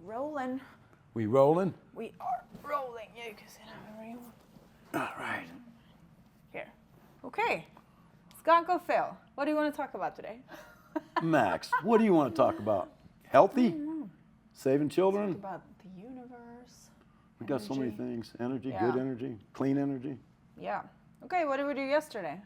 Rolling. We rolling? We are rolling. Yeah, you can sit down wherever you want. All right. Here. Okay. Skuncle Phil, what do you want to talk about today? Max, what do you want to talk about? Healthy? Saving Talk children? about the universe. We got so many energy. things. Energy, Yeah. good energy, clean energy. Yeah. Okay, what did we do yesterday?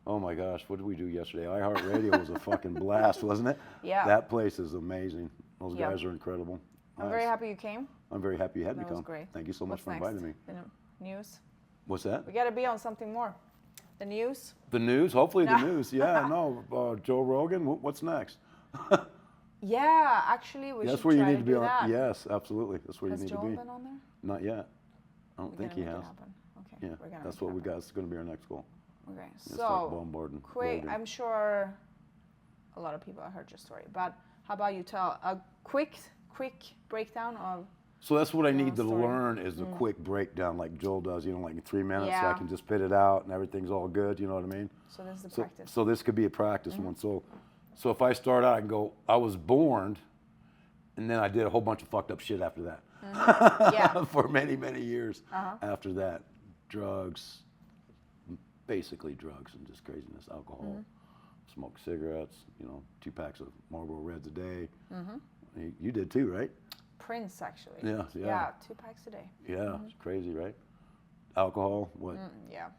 Oh my gosh, what did we do yesterday? iHeartRadio was a fucking blast, wasn't it? Yeah. That place is amazing. Those Yep. guys are incredible. I'm very happy you came. I'm very happy you had me That was come. great. Thank you so much What's for next? inviting me. The news. What's that? We got to be on something more. The news. The news? Hopefully the No. news. Yeah, no. Joe Rogan, what's next? Yeah, actually, we That's should where you try need to to be do on. that. Yes, absolutely. That's where Has you need Joel to be. been on there? Not yet. I don't We think gotta he make it has. happen. Okay, Yeah, we're gonna that's make it what we happen. got. It's going to be our next goal. Okay, Let's start so bombarding quick. Rogan. I'm sure a lot of people have heard your story, but how about you tell a quick breakdown of? So that's what I your need to story. learn is a quick breakdown like Joel does, you know, like in 3 minutes, so I Yeah. can just spit it out and everything's all good, you know what I mean? So this is the So, practice. so this could be a practice one. So if I start out and go, I was born, and then I did a whole bunch of fucked up shit after that. Yeah. For many, many years Uh-huh. after that. Drugs, basically drugs and just craziness, alcohol, smoke cigarettes, you know, 2 packs of Marlboro Reds a day. You did too, right? Prince, actually. Yeah, yeah. Yeah, 2 packs a day. Yeah, it's crazy, right? Alcohol, what? Yeah.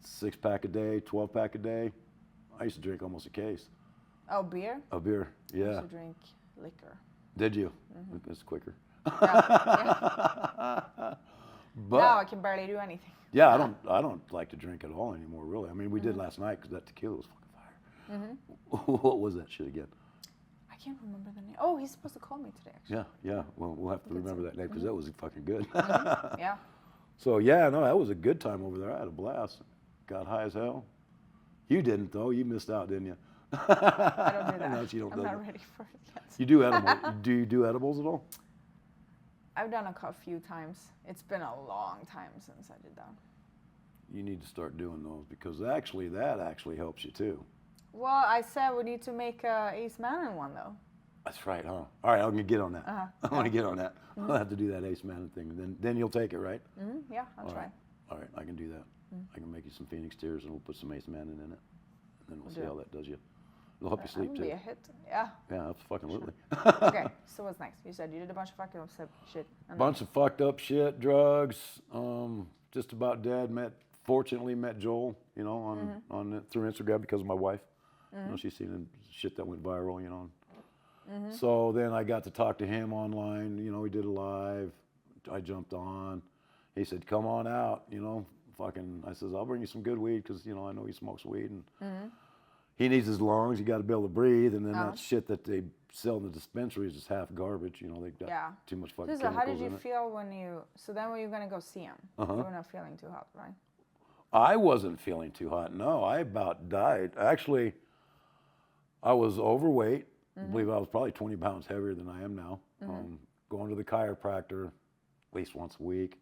6-pack a day, 12-pack a day. I used to drink almost a case Oh, beer? of beer. I Yeah. used to drink liquor. Did you? It's quicker. Yeah. But Now I can barely do anything. yeah, I don't like to drink at all anymore, really. I mean, we did last night because that tequila was fucking fire. What was that shit again? I can't remember the name. Oh, he's supposed to call me today, actually. Yeah, yeah. Well, we'll have to remember that name because that was fucking good. Yeah. So yeah, no, that was a good time over there. I had a blast. Got high as hell. You didn't though. You missed out, didn't you? I don't do that. No, you don't I'm do not that. ready for it yet. You do edibles? Do you do edibles at all? I've done a few times. It's been a long time since I did that. You need to start doing those because actually that actually helps you too. Well, I said we need to make a Acemannan one, though. That's right, huh? All right, I'm gonna get on that. Uh-huh. I'm gonna get on that. I'll have to do that Acemannan thing. Then you'll take it, right? Yeah, I'll try. All right, I can do that. I can make you some Phoenix tears and we'll put some Acemannan in it, and then we'll see do how it. that does you. It'll help you That sleep would too. be a hit. Yeah. Yeah, absolutely. Okay, so what's next? You said you did a bunch of fucking shit. And Bunch of fucked up shit, drugs, just about dead. Fortunately met Joel, you know, through Instagram because of my wife. You know, she's seen shit that went viral, you know. So then I got to talk to him online. You know, we did a live. I jumped on. He said, "Come on out," you know. Fucking, I says, "I'll bring you some good weed because you know I know he smokes weed and he needs his lungs. You got to be able to breathe. And then that shit that they sell in the dispensary is just half garbage. You know, they've got too much fucking So chemicals how did you in it. feel when you? So then when you were gonna go see him, you were not feeling too hot, right? I wasn't feeling too hot. No, I about died. Actually, I was overweight. I believe I was probably 20 pounds heavier than I am now. Going to the chiropractor at least once a week.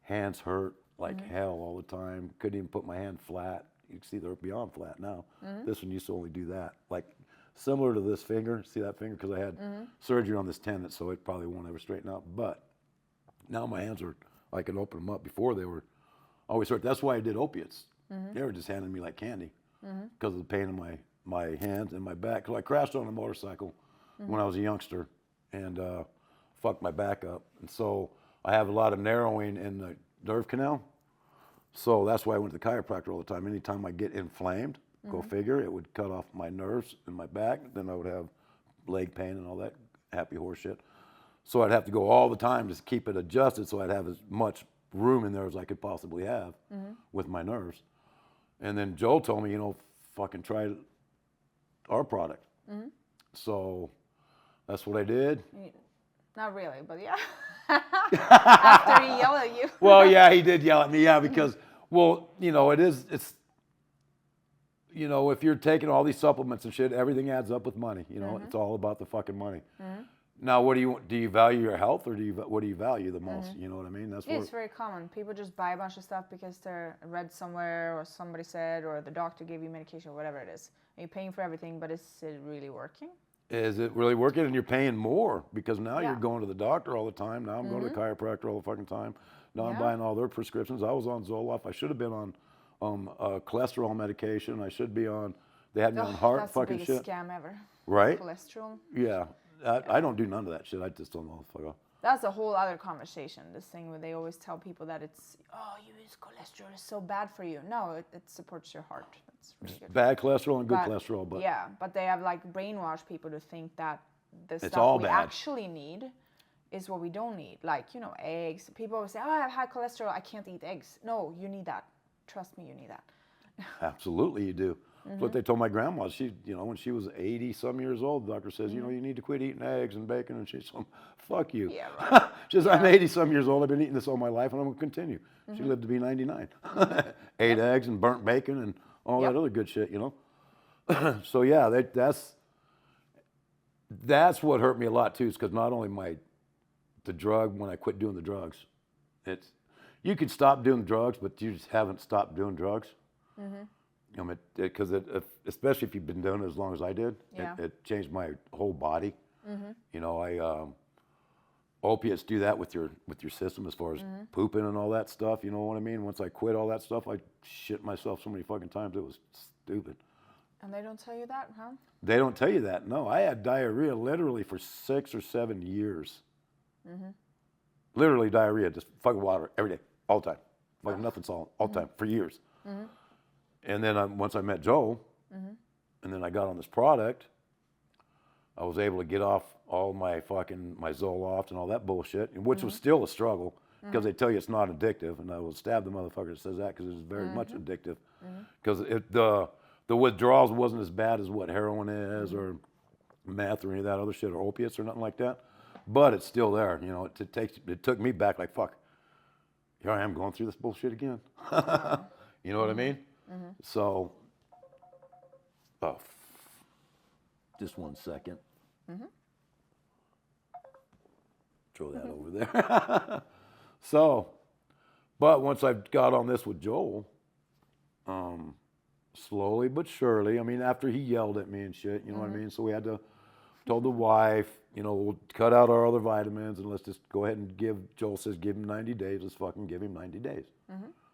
Hands hurt like hell all the time. Couldn't even put my hand flat. You can see they're beyond flat now. This one used to only do that. Like similar to this finger. See that finger? Because I had surgery on this tendon, so it probably won't ever straighten out. But now my hands are, I can open them up. Before they were always hurt. That's why I did opiates. They were just handing me like candy because of the pain in my hands and my back. Because I crashed on a motorcycle when I was a youngster and fucked my back up. And so I have a lot of narrowing in the nerve canal. So that's why I went to the chiropractor all the time. Anytime I get inflamed, go figure, it would cut off my nerves in my back. Then I would have leg pain and all that happy horse shit. So I'd have to go all the time to keep it adjusted so I'd have as much room in there as I could possibly have with my nerves. And then Joel told me, you know, fucking try our product. So that's what I did. Not really, but yeah. After he yelled at you. Well, yeah, he did yell at me, yeah, because, well, you know, it's, you know, if you're taking all these supplements and shit, everything adds up with money, you know, it's all about the fucking money. Now, what do you value your health or what do you value the most? You know what I mean? That's It's very common. People just buy a bunch of stuff because they're read somewhere or somebody said or the doctor gave you medication or whatever it is. And you're paying for everything, but is it really working? is it really working? And you're paying more because now Yeah. you're going to the doctor all the time. Now I'm going to the chiropractor all the fucking time. Now I'm buying all their prescriptions. I was on Zoloft. I should have been on cholesterol medication. I should be on. They had me on heart That's fucking the biggest shit. scam ever. Right? Cholesterol. Yeah. I don't do none of that shit. I just don't know the fuck off. That's a whole other conversation. This thing where they always tell people that it's, oh, you use cholesterol, it's so bad for you. No, it supports your heart. That's really good. Bad cholesterol and good cholesterol, but yeah, but they have like brainwashed people to think that the stuff all we bad. actually need is what we don't need. Like, you know, eggs. People always say, oh, I have high cholesterol, I can't eat eggs. No, you need that. Trust me, you need that. absolutely you do. That's what they told my grandma. She, you know, when she was 80 some years old, the doctor says, you know, you need to quit eating eggs and bacon. And she's like, fuck you. Yeah, right. She says, I'm 80 some years old. I've been eating this all my life and I'm going to continue. She lived to be 99. Ate eggs and burnt bacon and all that other good shit, you know? So yeah, that's what hurt me a lot too, is because not only the drug, when I quit doing the drugs, you could stop doing drugs, but you just haven't stopped doing drugs. You know, because especially if you've been doing it as long as I did, it changed my whole body. You know, opiates do that with your system as far as pooping and all that stuff. You know what I mean? Once I quit all that stuff, I shit myself so many fucking times it was stupid. And they don't tell you that, huh? They don't tell you that. No, I had diarrhea literally for 6 or 7 years. Literally diarrhea, just fucking water every day, all the time. Fucking nothing solid, all the time, for years. And then once I met Joel, and then I got on this product, I was able to get off all my Zoloft and all that bullshit, which was still a struggle because they tell you it's not addictive, and I will stab the motherfucker that says that because it's very much addictive. Because the withdrawals wasn't as bad as what heroin is or meth or any of that other shit or opiates or nothing like that, but it's still there. You know, it took me back like fuck. Here I am going through this bullshit again. You know what I mean? So, just 1 second. Throw that over there. So, but once I got on this with Joel, slowly but surely, I mean, after he yelled at me and shit, you know what I mean? So we had to, told the wife, you know, we'll cut out our other vitamins and let's just go ahead and Joel says, give him 90 days. Let's fucking give him 90 days.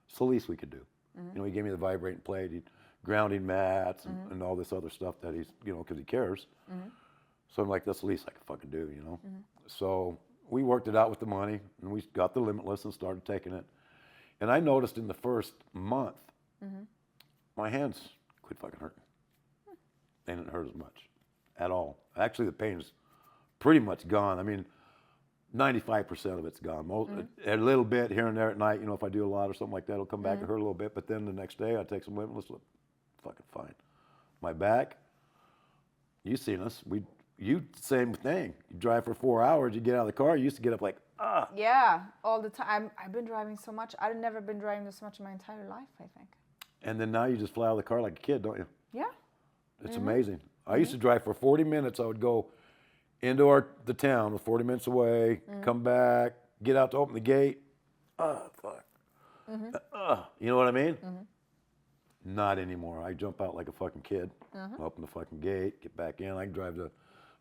It's the least we could do. You know, he gave me the vibrating plate, grounding mats, and all this other stuff that he's, you know, because he cares. So I'm like, that's the least I can fucking do, you know. So we worked it out with the money, and we got the Limitless and started taking it. And I noticed in the first month, my hands quit fucking hurting. They didn't hurt as much at all. Actually, the pain is pretty much gone. I mean, 95% of it's gone. A little bit here and there at night, you know, if I do a lot or something like that, it'll come back and hurt a little bit. But then the next day, I take some Limitless, look fucking fine. My back, you've seen us. Same thing. You drive for 4 hours, you get out of the car, you used to get up like, ah. Yeah, all the time. I've been driving so much. I've never been driving this much in my entire life, I think. And then now you just fly out of the car like a kid, don't you? Yeah. It's amazing. I used to drive for 40 minutes. I would go into the town, 40 minutes away, come back, get out to open the gate. Fuck. You know what I mean? Not anymore. I jump out like a fucking kid, open the fucking gate, get back in. I can drive to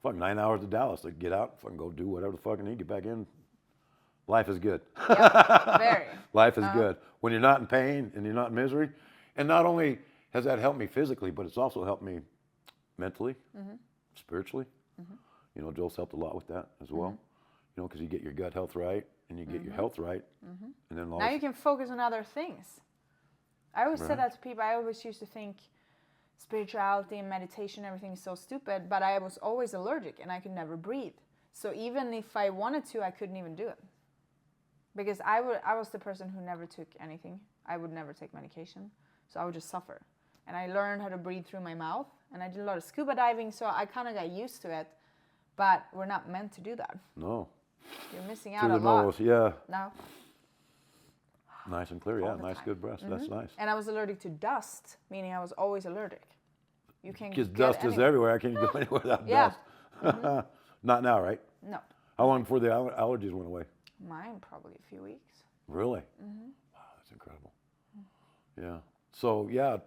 fucking 9 hours to Dallas. I get out, fucking go do whatever the fuck I need, get back in. Life is good. Yep, very. Life is good. When you're not in pain and you're not in misery. And not only has that helped me physically, but it's also helped me mentally, spiritually. You know, Joel's helped a lot with that as well. You know, because you get your gut health right and you get your health right. And then now you can focus on other things. I always said that to people. I always used to think spirituality and meditation, everything is so stupid, but I was always allergic and I could never breathe. So even if I wanted to, I couldn't even do it. Because I was the person who never took anything. I would never take medication. So I would just suffer. And I learned how to breathe through my mouth. And I did a lot of scuba diving, so I kind of got used to it. But we're not meant to do that. No. You're missing out a lot. Nose, yeah. No. Nice and clear, yeah. Nice, good breath. That's nice. And I was allergic to dust, meaning I was always allergic. You can't because dust is everywhere. I can't go anywhere without dust. Not now, right? No. How long before the allergies went away? Mine probably a few weeks. Really? Wow, that's incredible. Yeah. So yeah,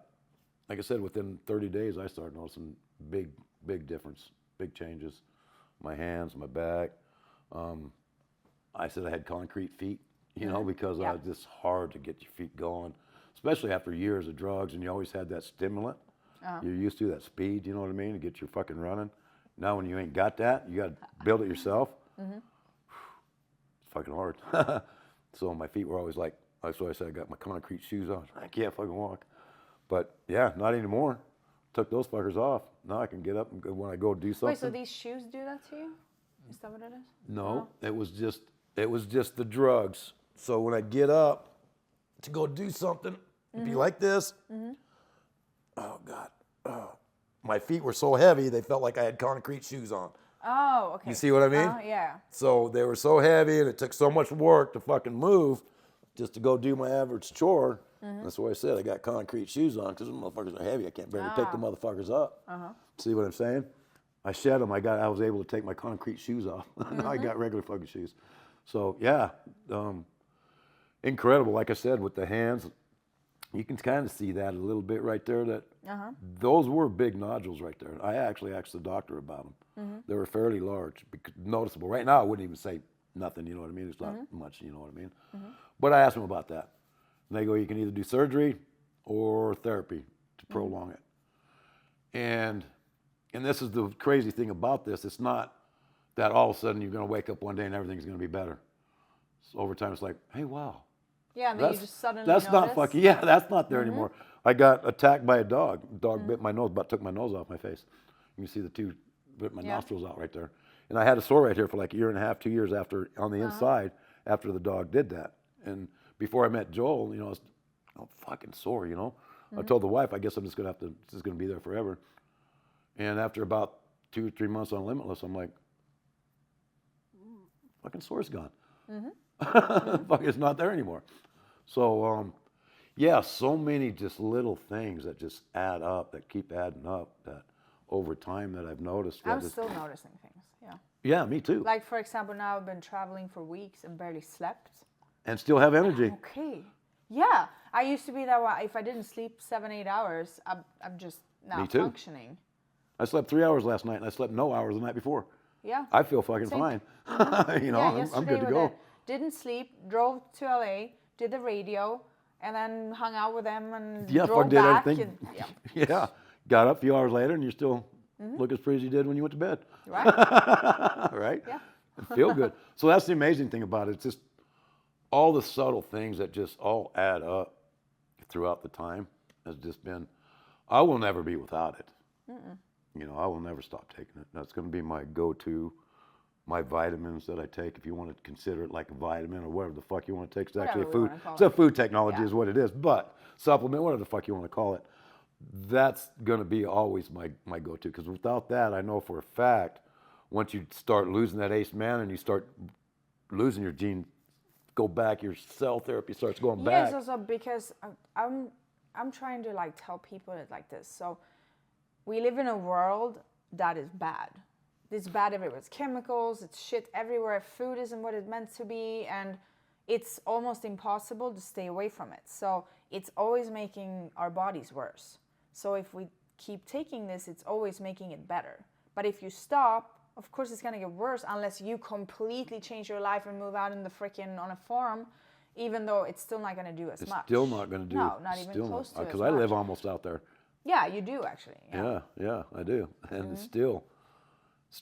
like I said, within 30 days, I started noticing big difference big changes. My hands, my back. I said I had concrete feet, you know, because Yeah. it's just hard to get your feet going, especially after years of drugs, and you always had that stimulant. You're used to that speed, you know what I mean, to get you fucking running. Now when you ain't got that, you got to build it yourself. It's fucking hard. So my feet were always like, that's why I said I got my concrete shoes on. I can't fucking walk. But yeah, not anymore. Took those fuckers off. Now I can get up and go when I go do something. Wait, so these shoes do that to you? Is that what it is? No, it was just the drugs. So when I get up to go do something, be like this. Oh God, my feet were so heavy they felt like I had concrete shoes on. Oh, okay. You see what I mean? Yeah. So they were so heavy, and it took so much work to fucking move, just to go do my average chore. That's why I said I got concrete shoes on, because those motherfuckers are heavy. I can't barely pick the motherfuckers up. See what I'm saying? I shed them. I was able to take my concrete shoes off. Now I got regular fucking shoes. So yeah, incredible. Like I said, with the hands, you can kind of see that a little bit right there. That those were big nodules right there. I actually asked the doctor about them. They were fairly large, noticeable. Right now, I wouldn't even say nothing. You know what I mean? It's not much. You know what I mean? But I asked them about that, and they go, "You can either do surgery or therapy to prolong it." And this is the crazy thing about this. It's not that all of a sudden you're going to wake up one day and everything's going to be better. So over time, it's like, hey, wow. Yeah, and then you just suddenly That's notice. not fucking, yeah, that's not there anymore. I got attacked by a dog. Dog bit my nose, about took my nose off my face. You can see the two bit my nostrils out right there. And I had a sore right here for like a year and a half, 2 years after, on the inside, after the dog did that. And before I met Joel, you know, I'm fucking sore, you know. I told the wife, I guess I'm just going to have to, this is going to be there forever. And after about 2 or 3 months on Limitless, I'm like, fucking sore's gone. Fuck, it's not there anymore. So, yeah, so many just little things that just add up, that keep adding up, that over time that I've noticed. I'm still noticing things, yeah. Yeah, me too. Like, for example, now I've been traveling for weeks and barely slept. And still have energy. Okay. Yeah, I used to be that way. If I didn't sleep 7-8 hours, I'm just not functioning. I slept 3 hours last night, and I slept no hours the night before. Yeah. I feel fucking fine. You know, Yeah, I'm good to go. Didn't sleep, drove to LA, did the radio, and then hung out with them and Yeah, drove did back. everything. And, Yeah, got up a few hours later, and you still look as pretty as you did when you went to bed. Right? Right? Yeah. Feel good. So that's the amazing thing about it. It's just all the subtle things that just all add up throughout the time has just been, I will never be without it. You know, I will never stop taking it. That's going to be my go-to, my vitamins that I take, if you want to consider it like a vitamin or whatever the fuck you want to take. It's actually a food. It's a food technology is what it is. But supplement, whatever the fuck you want to call it, that's going to be always my go-to. Because without that, I know for a fact, once you start losing that Acemannan and you start losing your gene, go back, your cell therapy starts going back. Yes, also because I'm trying to like tell people it like this. So we live in a world that is bad. It's bad everywhere. It's chemicals, it's shit everywhere. Food isn't what it's meant to be, and it's almost impossible to stay away from it. So it's always making our bodies worse. So if we keep taking this, it's always making it better. But if you stop, of course it's gonna get worse unless you completely change your life and move out in the frickin' on a farm, even though it's still not gonna do as much. It's still not gonna do. No, not even close to as much. Because I live almost out there. Yeah, you do actually. Yeah, I do. And still,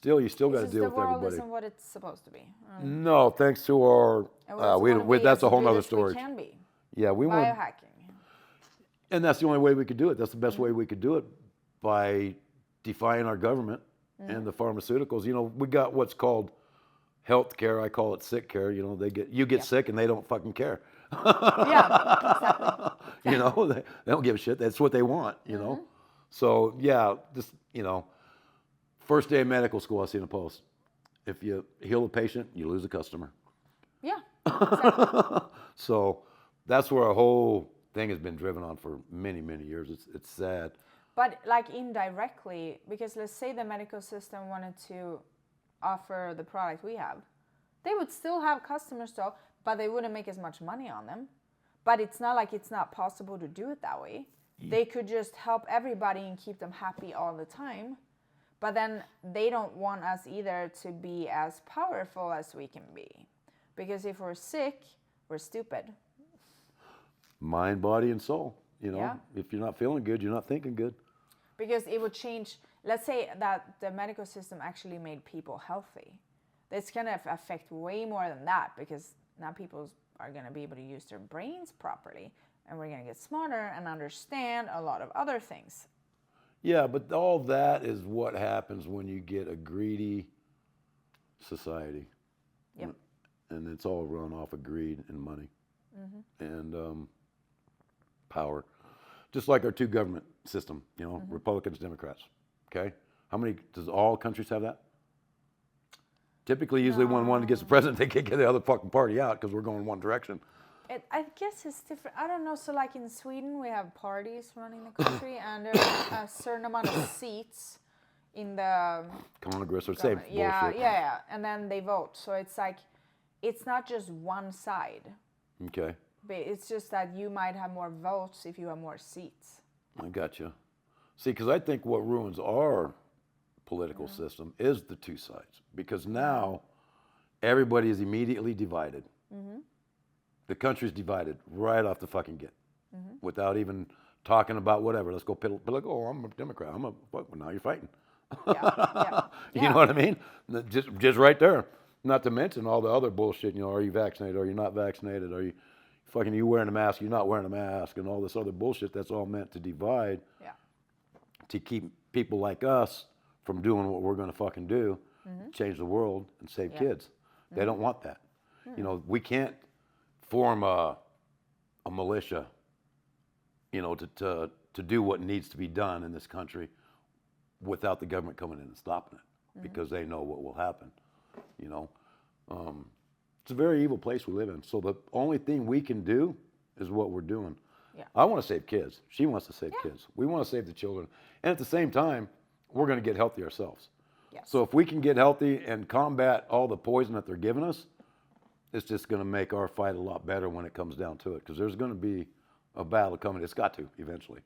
you still got to deal with everybody. The world isn't what it's supposed to be. No, thanks to our, that's a whole nother story. We can be. Yeah, we want biohacking. And that's the only way we could do it. That's the best way we could do it, by defying our government and the pharmaceuticals. You know, we got what's called health care. I call it sick care. You know, you get sick and they don't fucking care. Yeah, exactly. You know, they don't give a shit. That's what they want, you know. So, yeah, just, you know, first day of medical school, I seen a post. If you heal a patient, you lose a customer. Yeah, exactly. So that's where our whole thing has been driven on for many, many years. It's sad. But like indirectly, because let's say the medical system wanted to offer the product we have, they would still have customers though, but they wouldn't make as much money on them. But it's not like it's not possible to do it that way. They could just help everybody and keep them happy all the time. But then they don't want us either to be as powerful as we can be. Because if we're sick, we're stupid. Mind, body, and soul. You know, Yeah. if you're not feeling good, you're not thinking good. Because it would change, let's say that the medical system actually made people healthy. It's going to affect way more than that, because now people are going to be able to use their brains properly, and we're going to get smarter and understand a lot of other things. Yeah, but all that is what happens when you get a greedy society. Yep. And it's all run off of greed and money and power. Just like our two government system, you know, Republicans, Democrats. Okay? How many, does all countries have that? Typically, usually when one gets the president, they can't get the other fucking party out because we're going one direction. I guess it's different. I don't know. So like in Sweden, we have parties running the country, and there's a certain amount of seats in the Congress or same bullshit. Yeah. And then they vote. So it's like, it's not just one side. Okay. But it's just that you might have more votes if you have more seats. I gotcha. See, because I think what ruins our political system is the two sides. Because now everybody is immediately divided. The country's divided right off the fucking get, without even talking about whatever. Let's go piddle, like, oh, I'm a Democrat. I'm a fuck. Well, now you're fighting. You know what I mean? Just right there. Not to mention all the other bullshit. You know, are you vaccinated? Are you not vaccinated? Are you fucking? You wearing a mask? You're not wearing a mask, and all this other bullshit. That's all meant to divide. Yeah. To keep people like us from doing what we're going to fucking do, change the world and save kids. They don't want that. You know, we can't form a militia, you know, to do what needs to be done in this country without the government coming in and stopping it, because they know what will happen, you know. It's a very evil place we live in. So the only thing we can do is what we're doing. Yeah. I want to save kids. She wants to save kids. We want to save the children. And at the same time, we're going to get healthy ourselves. Yes. So if we can get healthy and combat all the poison that they're giving us, it's just going to make our fight a lot better when it comes down to it. Because there's going to be a battle coming. It's got to eventually.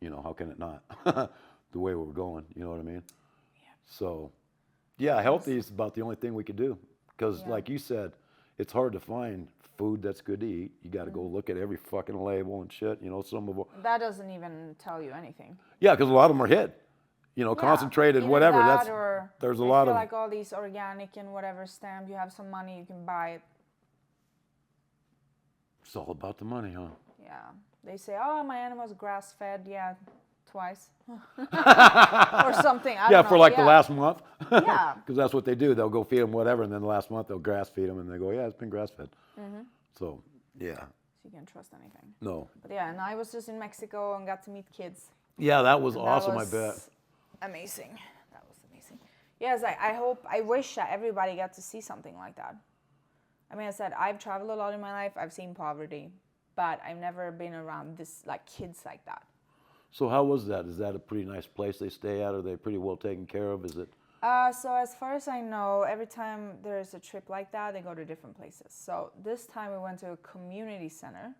You know, how can it not? The way we're going, you know what I mean? Yeah. So, yeah, healthy is about the only thing we could do. Because like you said, it's hard to find food that's good to eat. You got to go look at every fucking label and shit. You know, some of them. That doesn't even tell you anything. Yeah, because a lot of them are hid. You know, concentrated, Either whatever. That, or there's a lot of like all these organic and whatever stamp. You have some money, you can buy it. It's all about the money, huh? Yeah. They say, oh, my animal's grass fed. Yeah, twice. Or something. I don't know. For like the last month. Yeah. Because that's what they do. They'll go feed them whatever, and then the last month they'll grass feed them, and they go, yeah, it's been grass fed. So, yeah. So you can't trust anything. No. But yeah, and I was just in Mexico and got to meet kids. Yeah, that was And awesome, that was I bet. Amazing. That was amazing. Yes, I wish that everybody got to see something like that. I mean, I said, I've traveled a lot in my life. I've seen poverty, but I've never been around this, like, kids like that. So how was that? Is that a pretty nice place they stay at? Are they pretty well taken care of? Is it? So as far as I know, every time there's a trip like that, they go to different places. So this time we went to a community center,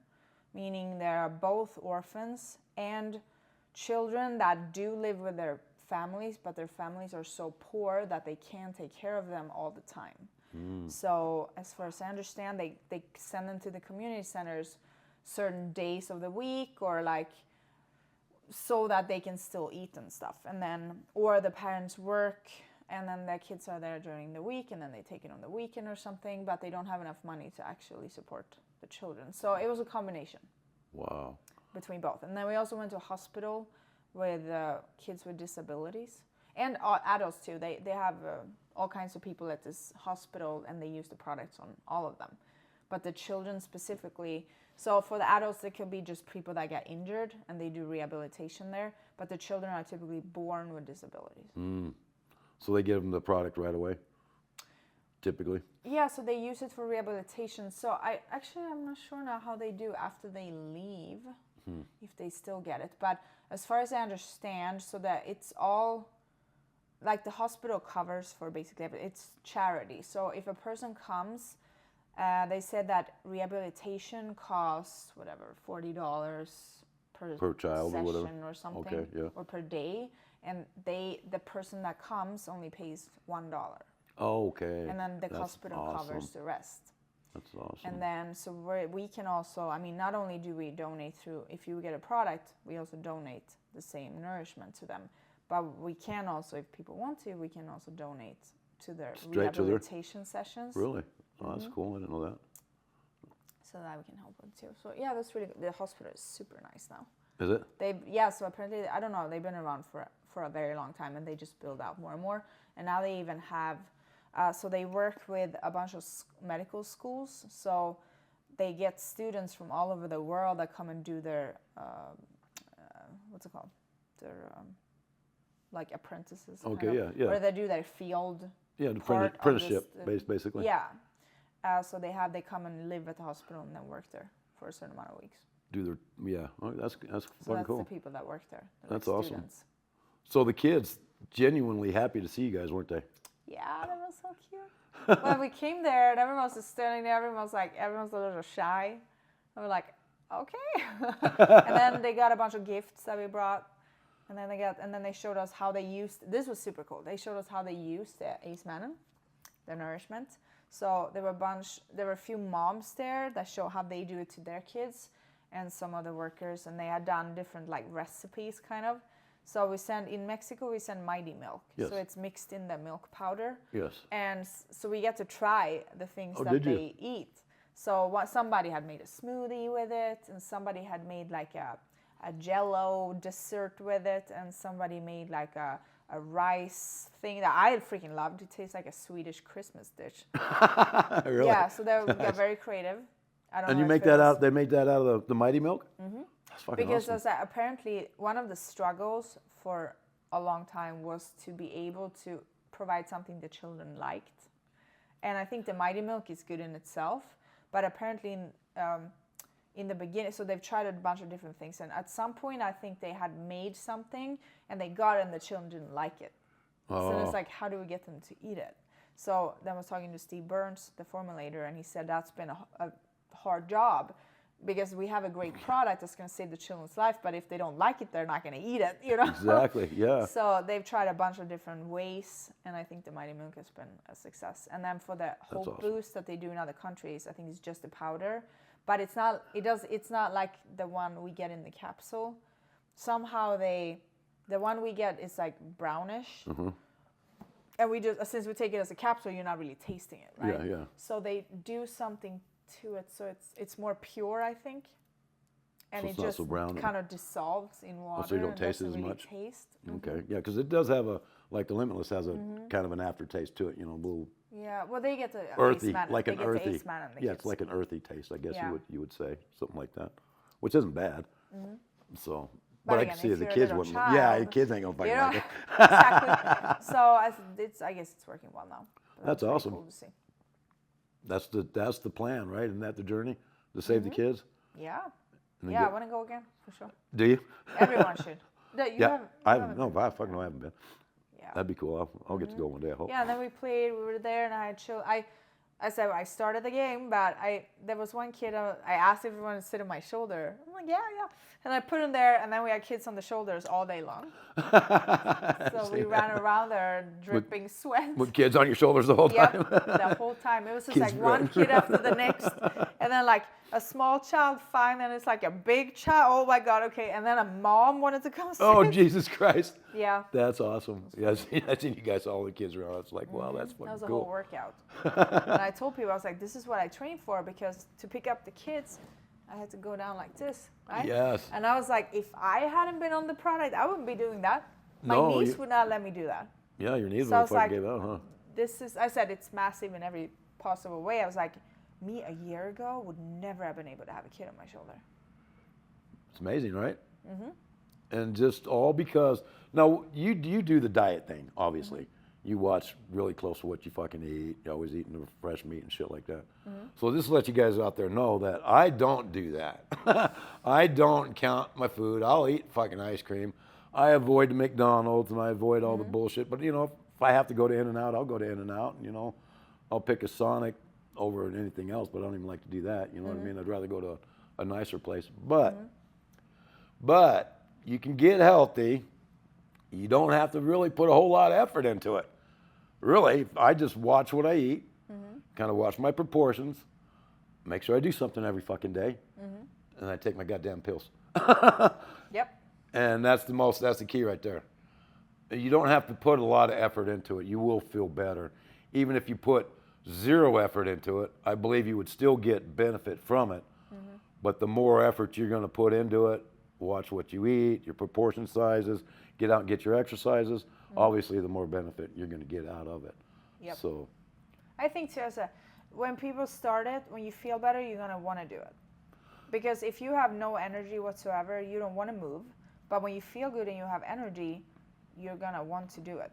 meaning there are both orphans and children that do live with their families, but their families are so poor that they can't take care of them all the time. So as far as I understand, they send them to the community centers certain days of the week, or like so that they can still eat and stuff. And then, or the parents work and then their kids are there during the week and then they take it on the weekend or something, but they don't have enough money to actually support the children. So it was a combination. Wow. Between both. And then we also went to a hospital with kids with disabilities and adults too. They have all kinds of people at this hospital and they use the products on all of them. But the children specifically, so for the adults, it could be just people that get injured and they do rehabilitation there. But the children are typically born with disabilities. So they give them the product right away, typically? Yeah, so they use it for rehabilitation. So I'm not sure now how they do after they leave, if they still get it. But as far as I understand, so that it's all, like the hospital covers for basically everything. It's charity. So if a person comes, they said that rehabilitation costs, whatever, $40 per child session or whatever, or something, okay, yeah. or per day. and the person that comes only pays $1. Okay. And then the That's hospital awesome. covers the rest. That's awesome. And then, so we can also, I mean, not only do we donate through, if you get a product, we also donate the same nourishment to them. But we can also, if people want to, we can also donate to their rehabilitation sessions. Really? Oh, that's cool. I didn't know that. So that we can help with too. So yeah, that's really good. The hospital is super nice now. Is it? So apparently, I don't know, they've been around for a very long time, and they just build out more and more. And now they even have, so they work with a bunch of medical schools. So they get students from all over the world that come and do their, what's it called? Their, like apprentices. Okay, kind of, yeah. Or they do their field. Yeah, the apprenticeship, basically. Yeah. So they come and live at the hospital and then work there for a certain amount of weeks. Oh, that's So fucking that's cool. the people that work there. That's awesome. Students. So the kids genuinely happy to see you guys, weren't they? Yeah, that was so cute. When we came there and everyone was just standing there, everyone's a little shy. And we're like, okay. And then they got a bunch of gifts that we brought. And then they showed us how they used, this was super cool. They showed us how they used the Acemannan, their nourishment. So there were a few moms there that show how they do it to their kids and some other workers, and they had done different like recipes kind of. So in Mexico we send mighty milk. Yes. So it's mixed in the milk powder. Yes. And so we get to try the things that did you? they eat. So somebody had made a smoothie with it, and somebody had made like a jello dessert with it, and somebody made like a rice thing that I freaking loved. It tastes like a Swedish Christmas dish. Really? Yeah, so they got very creative. I don't And know you make that out, they make that out of the mighty milk? Mm-hmm. That's fucking because awesome. apparently one of the struggles for a long time was to be able to provide something the children liked. And I think the mighty milk is good in itself, but apparently in the beginning, so they've tried a bunch of different things, and at some point I think they had made something and they got it and the children didn't like it. Oh. So it's like, how do we get them to eat it? So then I was talking to Steve Burns, the formulator, and he said that's been a hard job, because we have a great product that's going to save the children's life, but if they don't like it, they're not going to eat it, you know? Exactly, yeah. So they've tried a bunch of different ways, and I think the Mighty Milk has been a success. And then for the Hope awesome. Boost that they do in other countries, I think it's just a powder, but it's not like the one we get in the capsule. Somehow the one we get is like brownish. Mm-hmm. And since we take it as a capsule, you're not really tasting it, right? Yeah. So they do something to it, so it's more pure, I think, and So it it's not just so brown. kind of dissolves in water. so you don't and taste it doesn't as really much? Taste. Okay, yeah, because it does have like the Limitless has a kind of an aftertaste to it, little Yeah, well, they get the earthy, Acemannan. like they an get earthy. The Acemannan, the Yeah, kids. it's like an earthy taste, I guess Yeah. you would say, something like that, which isn't bad. So, but I again, can see if the you're a kids little wouldn't. Yeah, the child, kids ain't gonna fucking you know, like it. exactly. So I guess it's working well now. But That's pretty awesome. Cool to see. That's the plan, right? Isn't that the journey to save the kids? Yeah. And then Yeah, I get- want to go again for sure. Do you? Everyone should. No, you Yeah, haven't. I haven't. No, I fucking no, I haven't been. Yeah. That'd be cool. I'll get to go one day. I hope. Yeah, and then we played. We were there, and I had chill. I said I started the game, but there was one kid. I asked if he wanted to sit on my shoulder. I'm like, yeah. And I put him there, and then we had kids on the shoulders all day long. So we ran around there, dripping sweat. With kids on your shoulders the whole Yep, time. the whole time. It was just Kids like one run. kid after the next, and then like a small child, fine, then it's like a big child. Oh my God, okay. And then a mom wanted to come sit. Oh, Jesus Christ. Yeah. That's awesome. Yeah, I seen you guys, all the kids around. It's like, wow, that's fucking That was a cool. whole workout. And I told people, I was like, this is what I trained for, because to pick up the kids, I had to go down like this, right? Yes. And I was like, if I hadn't been on the product, I wouldn't be doing that. My No, niece you- would not let me do that. Yeah, your knees So I would was fucking like, gave out, huh? I said it's massive in every possible way. I was like, me a year ago would never have been able to have a kid on my shoulder. It's amazing, right? Mm-hmm. And just all because now you do the diet thing, obviously. Mm-hmm. You watch really close to what you fucking eat. You're always eating the fresh meat and shit like that. Mm-hmm. So just to let you guys out there know that I don't do that. I don't count my food. I'll eat fucking ice cream. I avoid the McDonald's and I avoid all the bullshit. But if I have to go to In-N-Out, I'll go to In-N-Out. And, I'll pick a Sonic over anything else, but I don't even like to do that. You know what I mean? I'd rather go to a nicer place. But you can get healthy You don't have to really put a whole lot of effort into it. Really, I just watch what I eat, kind of watch my proportions, make sure I do something every fucking day, and I take my goddamn pills. Yep. And that's the key right there. You don't have to put a lot of effort into it. You will feel better. Even if you put zero effort into it, I believe you would still get benefit from it. But the more effort you're going to put into it, watch what you eat, your proportion sizes, get out and get your exercises, obviously the more benefit you're going to get out of it. Yep. So I think too, when people start it, when you feel better, you're going to want to do it. Because if you have no energy whatsoever, you don't want to move. But when you feel good and you have energy, you're going to want to do it.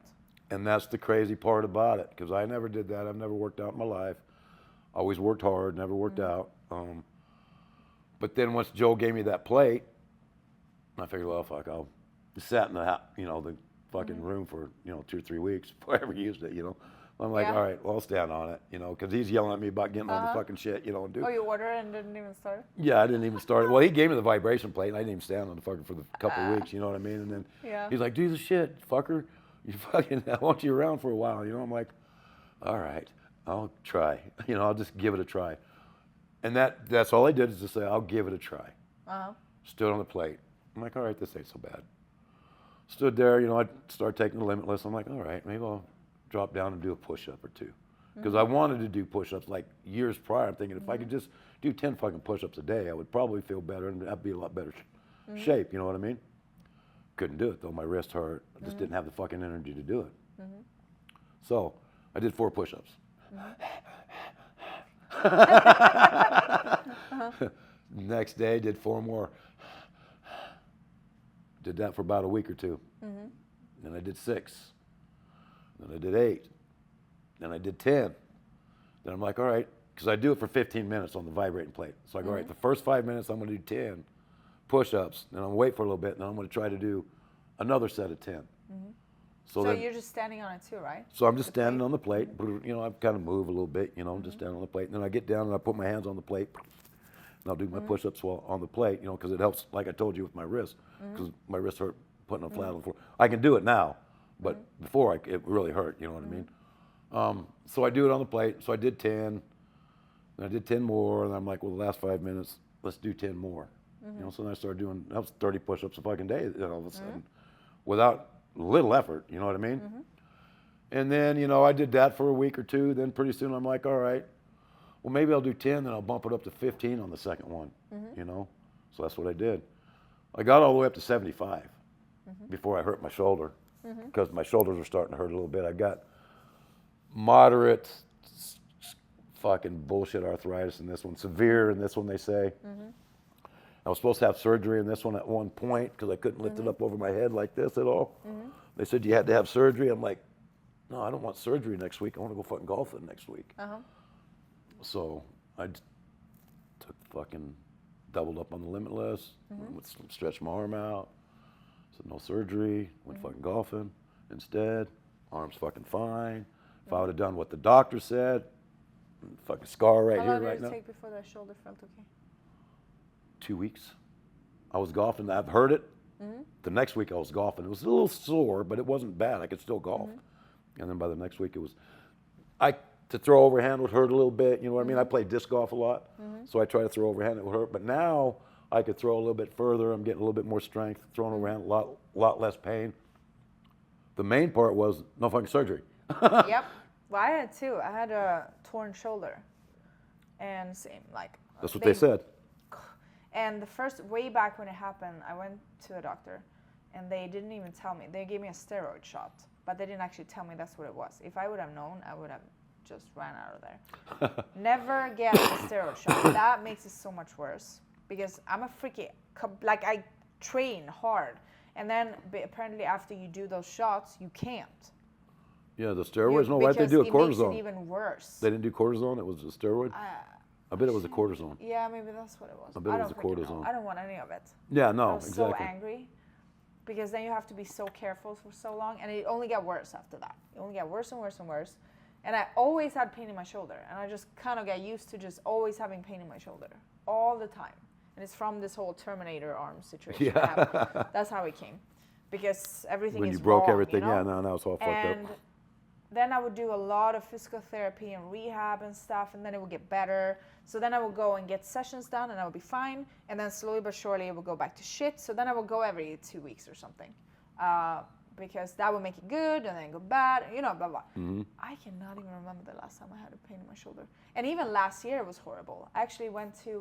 And that's the crazy part about it, because I never did that. I've never worked out in my life. Always worked hard, never worked out. But then once Joe gave me that plate, I figured, well, fuck, I'll sat in the the fucking room for 2 or 3 weeks before I ever used it. I'm like, all right, well, I'll stand on it, because he's yelling at me about getting on the fucking shit, and do. Oh, you ordered and didn't even start? Yeah, I didn't even start it. Well, he gave me the vibration plate, and I didn't even stand on the fucking for the couple of weeks. You know what I mean? And then he's like, do the shit, fucker. You fucking, I want you around for a while. I'm like, all right, I'll try. I'll just give it a try. And that's all I did is just say, I'll give it a try. Stood on the plate. I'm like, all right, this ain't so bad. Stood there, I'd start taking the Limitless. I'm like, all right, maybe I'll drop down and do a push-up or 2. Because I wanted to do push-ups like years prior. I'm thinking if I could just do 10 fucking push-ups a day, I would probably feel better and I'd be a lot better shape, you know what I mean? Couldn't do it though, my wrist hurt. I just didn't have the fucking energy to do it. So I did 4 push-ups. Next day, did 4 more. Did that for about a week or 2. Then I did 6. Then I did 8. Then I did 10. Then I'm like, all right, because I do it for 15 minutes on the vibrating plate. So I go, all right, the first 5 minutes I'm going to do 10 push-ups. Then I'm going to wait for a little bit, and then I'm going to try to do another set of 10. So then, you're just standing on it too, right? So I'm just standing on the plate. I kind of move a little bit, just stand on the plate. And then I get down and I put my hands on the plate. And I'll do my push-ups while on the plate, because it helps, like I told you, with my wrist. Because my wrist hurt putting them flat on the floor. I can do it now, but before it really hurt, you know what I mean? So I do it on the plate. So I did 10. And I did 10 more. And I'm like, well, the last 5 minutes, let's do 10 more. So then I started doing 30 push-ups a fucking day all of a sudden without little effort, you know what I mean? And then, I did that for a week or 2. Then pretty soon I'm like, all right, well, maybe I'll do 10, then I'll bump it up to 15 on the second one, So that's what I did. I got all the way up to 75 before I hurt my shoulder because my shoulders are starting to hurt a little bit. I've got moderate fucking bullshit arthritis in this one, severe in this one, they say. I was supposed to have surgery in this one at one point because I couldn't lift it up over my head like this at all. They said you had to have surgery. I'm like, no, I don't want surgery next week. I want to go fucking golfing next week. So I fucking doubled up on the Limitless, stretched my arm out, said no surgery, went fucking golfing instead. Arm's fucking fine. If I would have done what the doctor said, fucking scar right here right now. How long did it take before that shoulder felt okay? 2 weeks. I was golfing. I've heard it. The next week I was golfing. It was a little sore, but it wasn't bad. I could still golf. And then by the next week it was, to throw overhand would hurt a little bit. You know what I mean? I play disc golf a lot, so I try to throw overhand. It would hurt. But now I could throw a little bit further. I'm getting a little bit more strength. Throwing overhand, a lot less pain. The main part was no fucking surgery. Yep. Well, I had too. I had a torn shoulder, and same like. That's what they said. And the first, way back when it happened, I went to a doctor, and they didn't even tell me. They gave me a steroid shot, but they didn't actually tell me that's what it was. If I would have known, I would have just ran out of there. Never get a steroid shot. That makes it so much worse because I'm a freaky, like I train hard, and then apparently after you do those shots, you can't. Yeah, the steroids. No, why'd they do a cortisone? It makes it even worse. They didn't do cortisone. It was a steroid. I bet it was a cortisone. Yeah, maybe that's what it was. I bet it was a cortisone. I don't want any of it. Yeah, no, I was exactly. so angry because then you have to be so careful for so long, and it only got worse after that. It only got worse and worse and worse. And I always had pain in my shoulder, and I just kind of got used to just always having pain in my shoulder all the time. And it's from this whole Terminator arm situation. Yeah. That's how it came. because everything When is you broke wrong, everything, you know? yeah, now it's all fucked And up. then I would do a lot of physical therapy and rehab and stuff, and then it would get better. So then I would go and get sessions done, and I would be fine. And then slowly but surely, it would go back to shit. So then I would go every 2 weeks or something, because that would make it good, and then go bad, you know, blah blah. I cannot even remember the last time I had a pain in my shoulder. And even last year, it was horrible. I actually went to.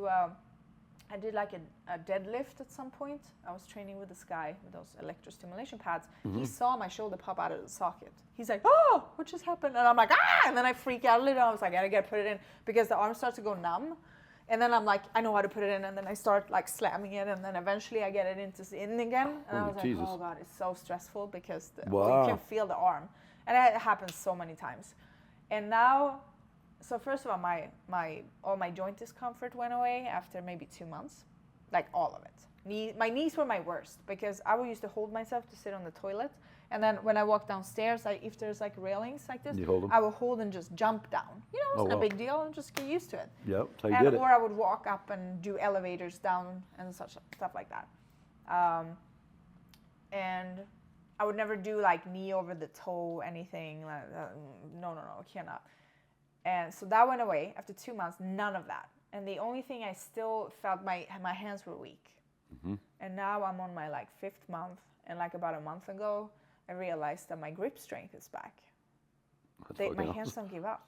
I did like a deadlift at some point. I was training with this guy with those electrostimulation pads. He saw my shoulder pop out of the socket. He's like, "Oh, what just happened?" And I'm like, "Ah!" And then I freak out a little. I was like, "I gotta put it in," because the arm starts to go numb. And then I'm like, I know how to put it in. And then I start like slamming it. And then eventually I get it in again. And I was like, Jesus. oh God, it's so stressful because Wow. you can feel the arm. And it happens so many times. And now, so first of all, all my joint discomfort went away after maybe 2 months, like all of it. My knees were my worst because I would used to hold myself to sit on the toilet, and then when I walk downstairs, if there's like railings like this, You hold 'em? I would hold and just jump down. You know, it wasn't wow. a big deal, and just get used to it. Yep, that's how you did it. Or I would walk up and do elevators down and such stuff like that. And I would never do like knee over the toe, anything like that. No, cannot. And so that went away after 2 months, none of that. And the only thing I still felt, my hands were weak. And now I'm on my like 5th month, and like about a month ago, I realized that my grip strength is back. My hands don't give up.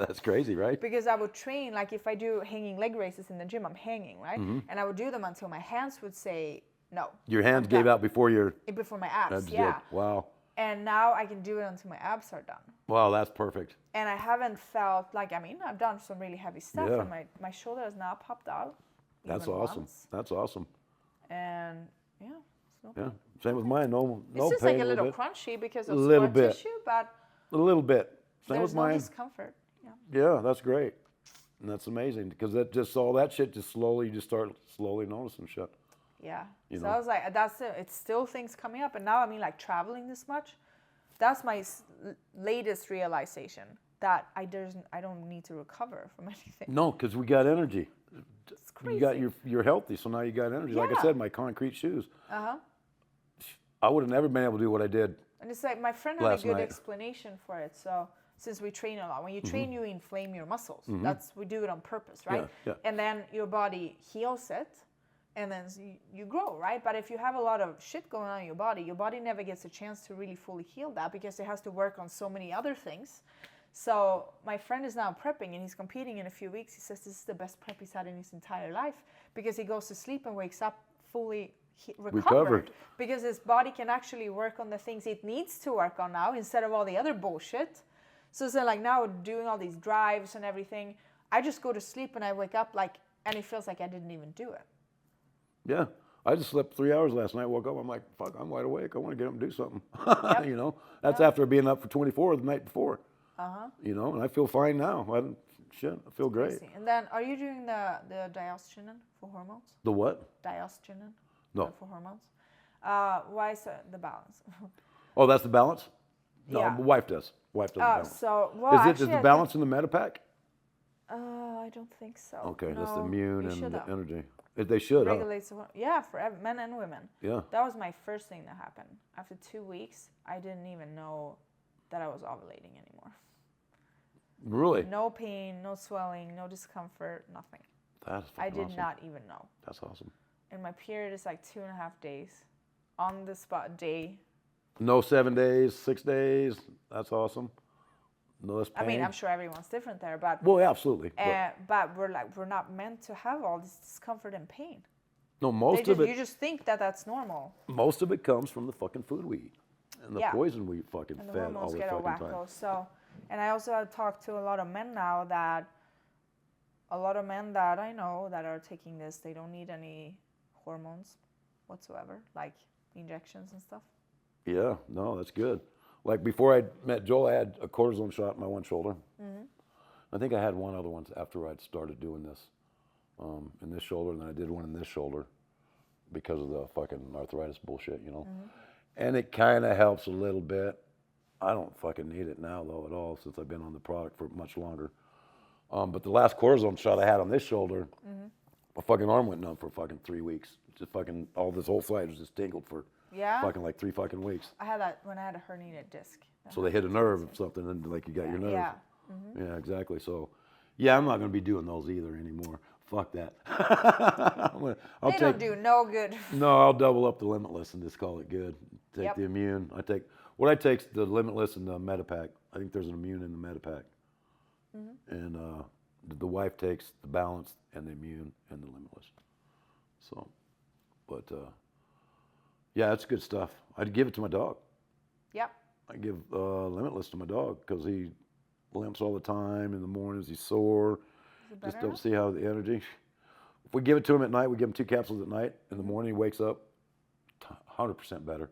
That's crazy, right? Because I would train, like if I do hanging leg races in the gym, I'm hanging, right? And I would do them until my hands would say no. Your hands gave out before your Before my abs, abs yeah. did. Wow. And now I can do it until my abs are done. Wow, that's perfect. And I haven't felt like, I mean, I've done some really heavy stuff, Yeah. and my shoulder has now popped out. That's even awesome. once. That's awesome. And yeah, so Yeah. Same with mine. No it's just pain. like a little bit. crunchy because of Little scar bit. tissue, but A little bit. Same there's with no mine. discomfort. Yeah. Yeah, that's great. And that's amazing because that just all that shit just slowly, you just start slowly noticing shit. Yeah. You So know? I was like, that's it. It's still things coming up. And now, I mean, like traveling this much, that's my latest realization that I don't need to recover from anything. No, because we got energy. It's crazy. You got you're healthy, so now you got energy. Like I Yeah. said, my concrete shoes. Uh-huh. I would have never been able to do what I did. And it's like my friend had a Last good night. explanation for it. So since we train a lot, when you train, you inflame your muscles. We do it on purpose, right? Yeah. And then your body heals it, and then you grow, right? But if you have a lot of shit going on in your body never gets a chance to really fully heal that because it has to work on so many other things. So my friend is now prepping, and he's competing in a few weeks. He says this is the best prep he's had in his entire life because he goes to sleep and wakes up fully recovered. Because his body can actually work on the things it needs to work on now instead of all the other bullshit. So like now doing all these drives and everything, I just go to sleep and I wake up and it feels like I didn't even do it. Yeah. I just slept 3 hours last night. Woke up. I'm like, fuck, I'm wide awake. I want to get up and do something. Yep. You know, that's after being up for 24 the night before. Uh-huh. You know, and I feel fine now. I feel great. And then are you doing the diosgenin for hormones? The what? Diosgenin? No. For hormones? Why is the balance? Oh, that's the balance? No, Yeah. my wife does. Wife does the balance. So, well, Is the balance in the Metapack? I don't think so. Okay, that's the No, immune you and should the have. energy. They should, huh? Regulates for men and women. Yeah. That was my first thing that happened. After 2 weeks, I didn't even know that I was ovulating anymore. Really? No pain, no swelling, no discomfort, nothing. That's I fucking did awesome. not even know. That's awesome. And my period is like 2.5 days. On the spot day. No 7 days, 6 days. That's awesome. No less pain. I mean, I'm sure everyone's different there, but Well, yeah, absolutely. but we're not meant to have all this discomfort and pain. No, most of You it. just think that that's normal. Most of it comes from the fucking food we eat and the Yeah. poison we fucking And the fed all hormones the get all fucking time. wacko. So, and I also have talked to a lot of men now that a lot of men that I know that are taking this, they don't need any hormones whatsoever, like injections and stuff. Yeah, no, that's good. Like before I met Joel, I had a cortisone shot in my one shoulder. Mm-hmm. I think I had one other one after I'd started doing this in this shoulder, and then I did one in this shoulder because of the fucking arthritis bullshit, you know. Mm-hmm. And it kind of helps a little bit. I don't fucking need it now, though, at all, since I've been on the product for much longer. But the last cortisone shot I had on this shoulder, my fucking arm went numb for fucking 3 weeks. Just fucking, all this whole flight was just tingled for Yeah. Fucking like 3 fucking weeks. I had that when I had a herniated disc. So they hit a nerve or something, and like you got your nerve. Yeah. Yeah, exactly. So, yeah, I'm not going to be doing those either anymore. Fuck that. I'll They don't do no good. No, I'll double up the Limitless and just call it good. Take Yep. the Immune. I take the Limitless and the Metapack. I think there's an Immune in the Metapack. And the wife takes the Balance and the Immune and the Limitless. So, but yeah, it's good stuff. I'd give it to my dog. Yep. I give Limitless to my dog because he limps all the time. In the mornings, he's sore. Just don't see how the energy. If we give it to him at night, we give him 2 capsules at night. In the morning, he wakes up 100% better.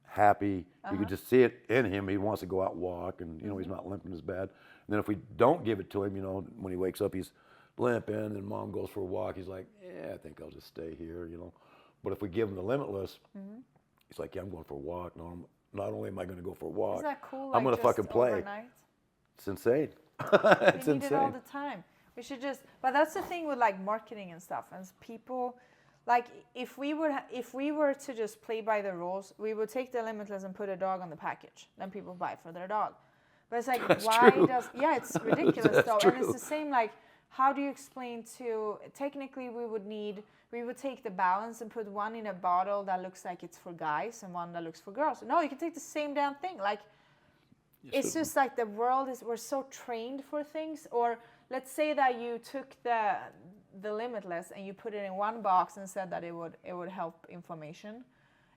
Happy. You could just see it in him. He wants to go out and walk, and he's not limping as bad. And then if we don't give it to him, when he wakes up, he's limping, and Mom goes for a walk. He's like, I think I'll just stay here, But if we give him the Limitless, he's like, yeah, I'm going for a walk. No, not only am I going to go for a walk, Isn't that cool? I'm going to fucking play. Overnight? It's insane. It's We need it all insane. the time. We should but that's the thing with like marketing and stuff. And people, like if we were to just play by the rules, we would take the Limitless and put a dog on the package. Then people buy for their dog. But it's like, That's why true. it's ridiculous That's though. true. And it's the same, like, how do you explain technically we would take the Balance and put one in a bottle that looks like it's for guys and one that looks for girls. No, you can take the same damn thing. Like, it's just like the world we're so trained for things. Or let's say that you took the Limitless and you put it in one box and said that it would help inflammation.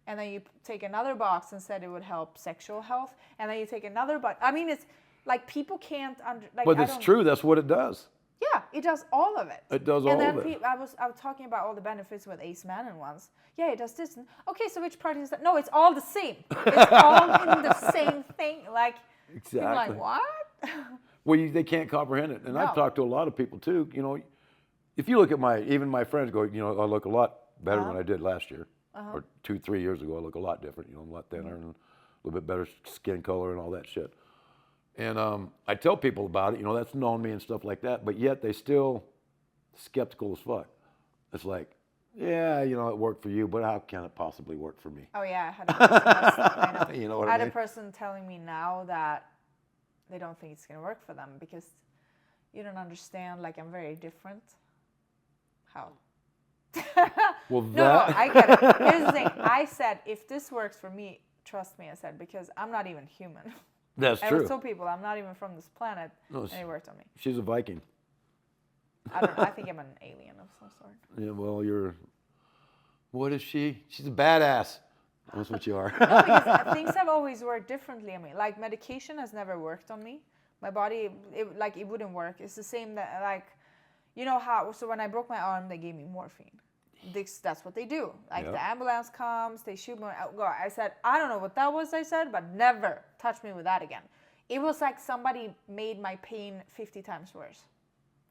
And then you take another box and said it would help sexual health. And then you take another box. I mean, it's like people can't But it's true. That's what it does. Yeah, it does all of it. It does all of it. of it. And then I was talking about all the benefits with Acemannan once. Yeah, it does this. Okay, so which part is that? No, it's all the same. It's all in the same thing. Like, Exactly. people are like, what? Well, they can't comprehend it. And No. I've talked to a lot of people too. If you look at even my friends go, I look a lot better than I did last year. Or 2-3 years ago, I look a lot different. I'm a lot thinner and a little bit better skin color and all that shit. And I tell people about it, that's known me and stuff like that, but yet they still skeptical as fuck. It's like, yeah, it worked for you, but how can it possibly work for me? Oh yeah, I had a person, You know what I I had mean? a person telling me now that they don't think it's gonna work for them because you don't understand. Like, I'm very different. How? Well, No, I get it. Here's the thing. I said, if this works for me, trust me, I said, because I'm not even human. That's I true. always told people I'm not even from this planet, No, and it worked on me. She's a Viking. I think I'm an alien of some sort. Yeah, well, what is she? She's a badass. That's what you are. No, because things have always worked differently on me. Like, medication has never worked on me. My body, it wouldn't work. It's the same that, like, so when I broke my arm, they gave me morphine. That's what they do. Like, the ambulance comes, they shoot me. I said, I don't know what that was, but never touch me with that again. It was like somebody made my pain 50 times worse.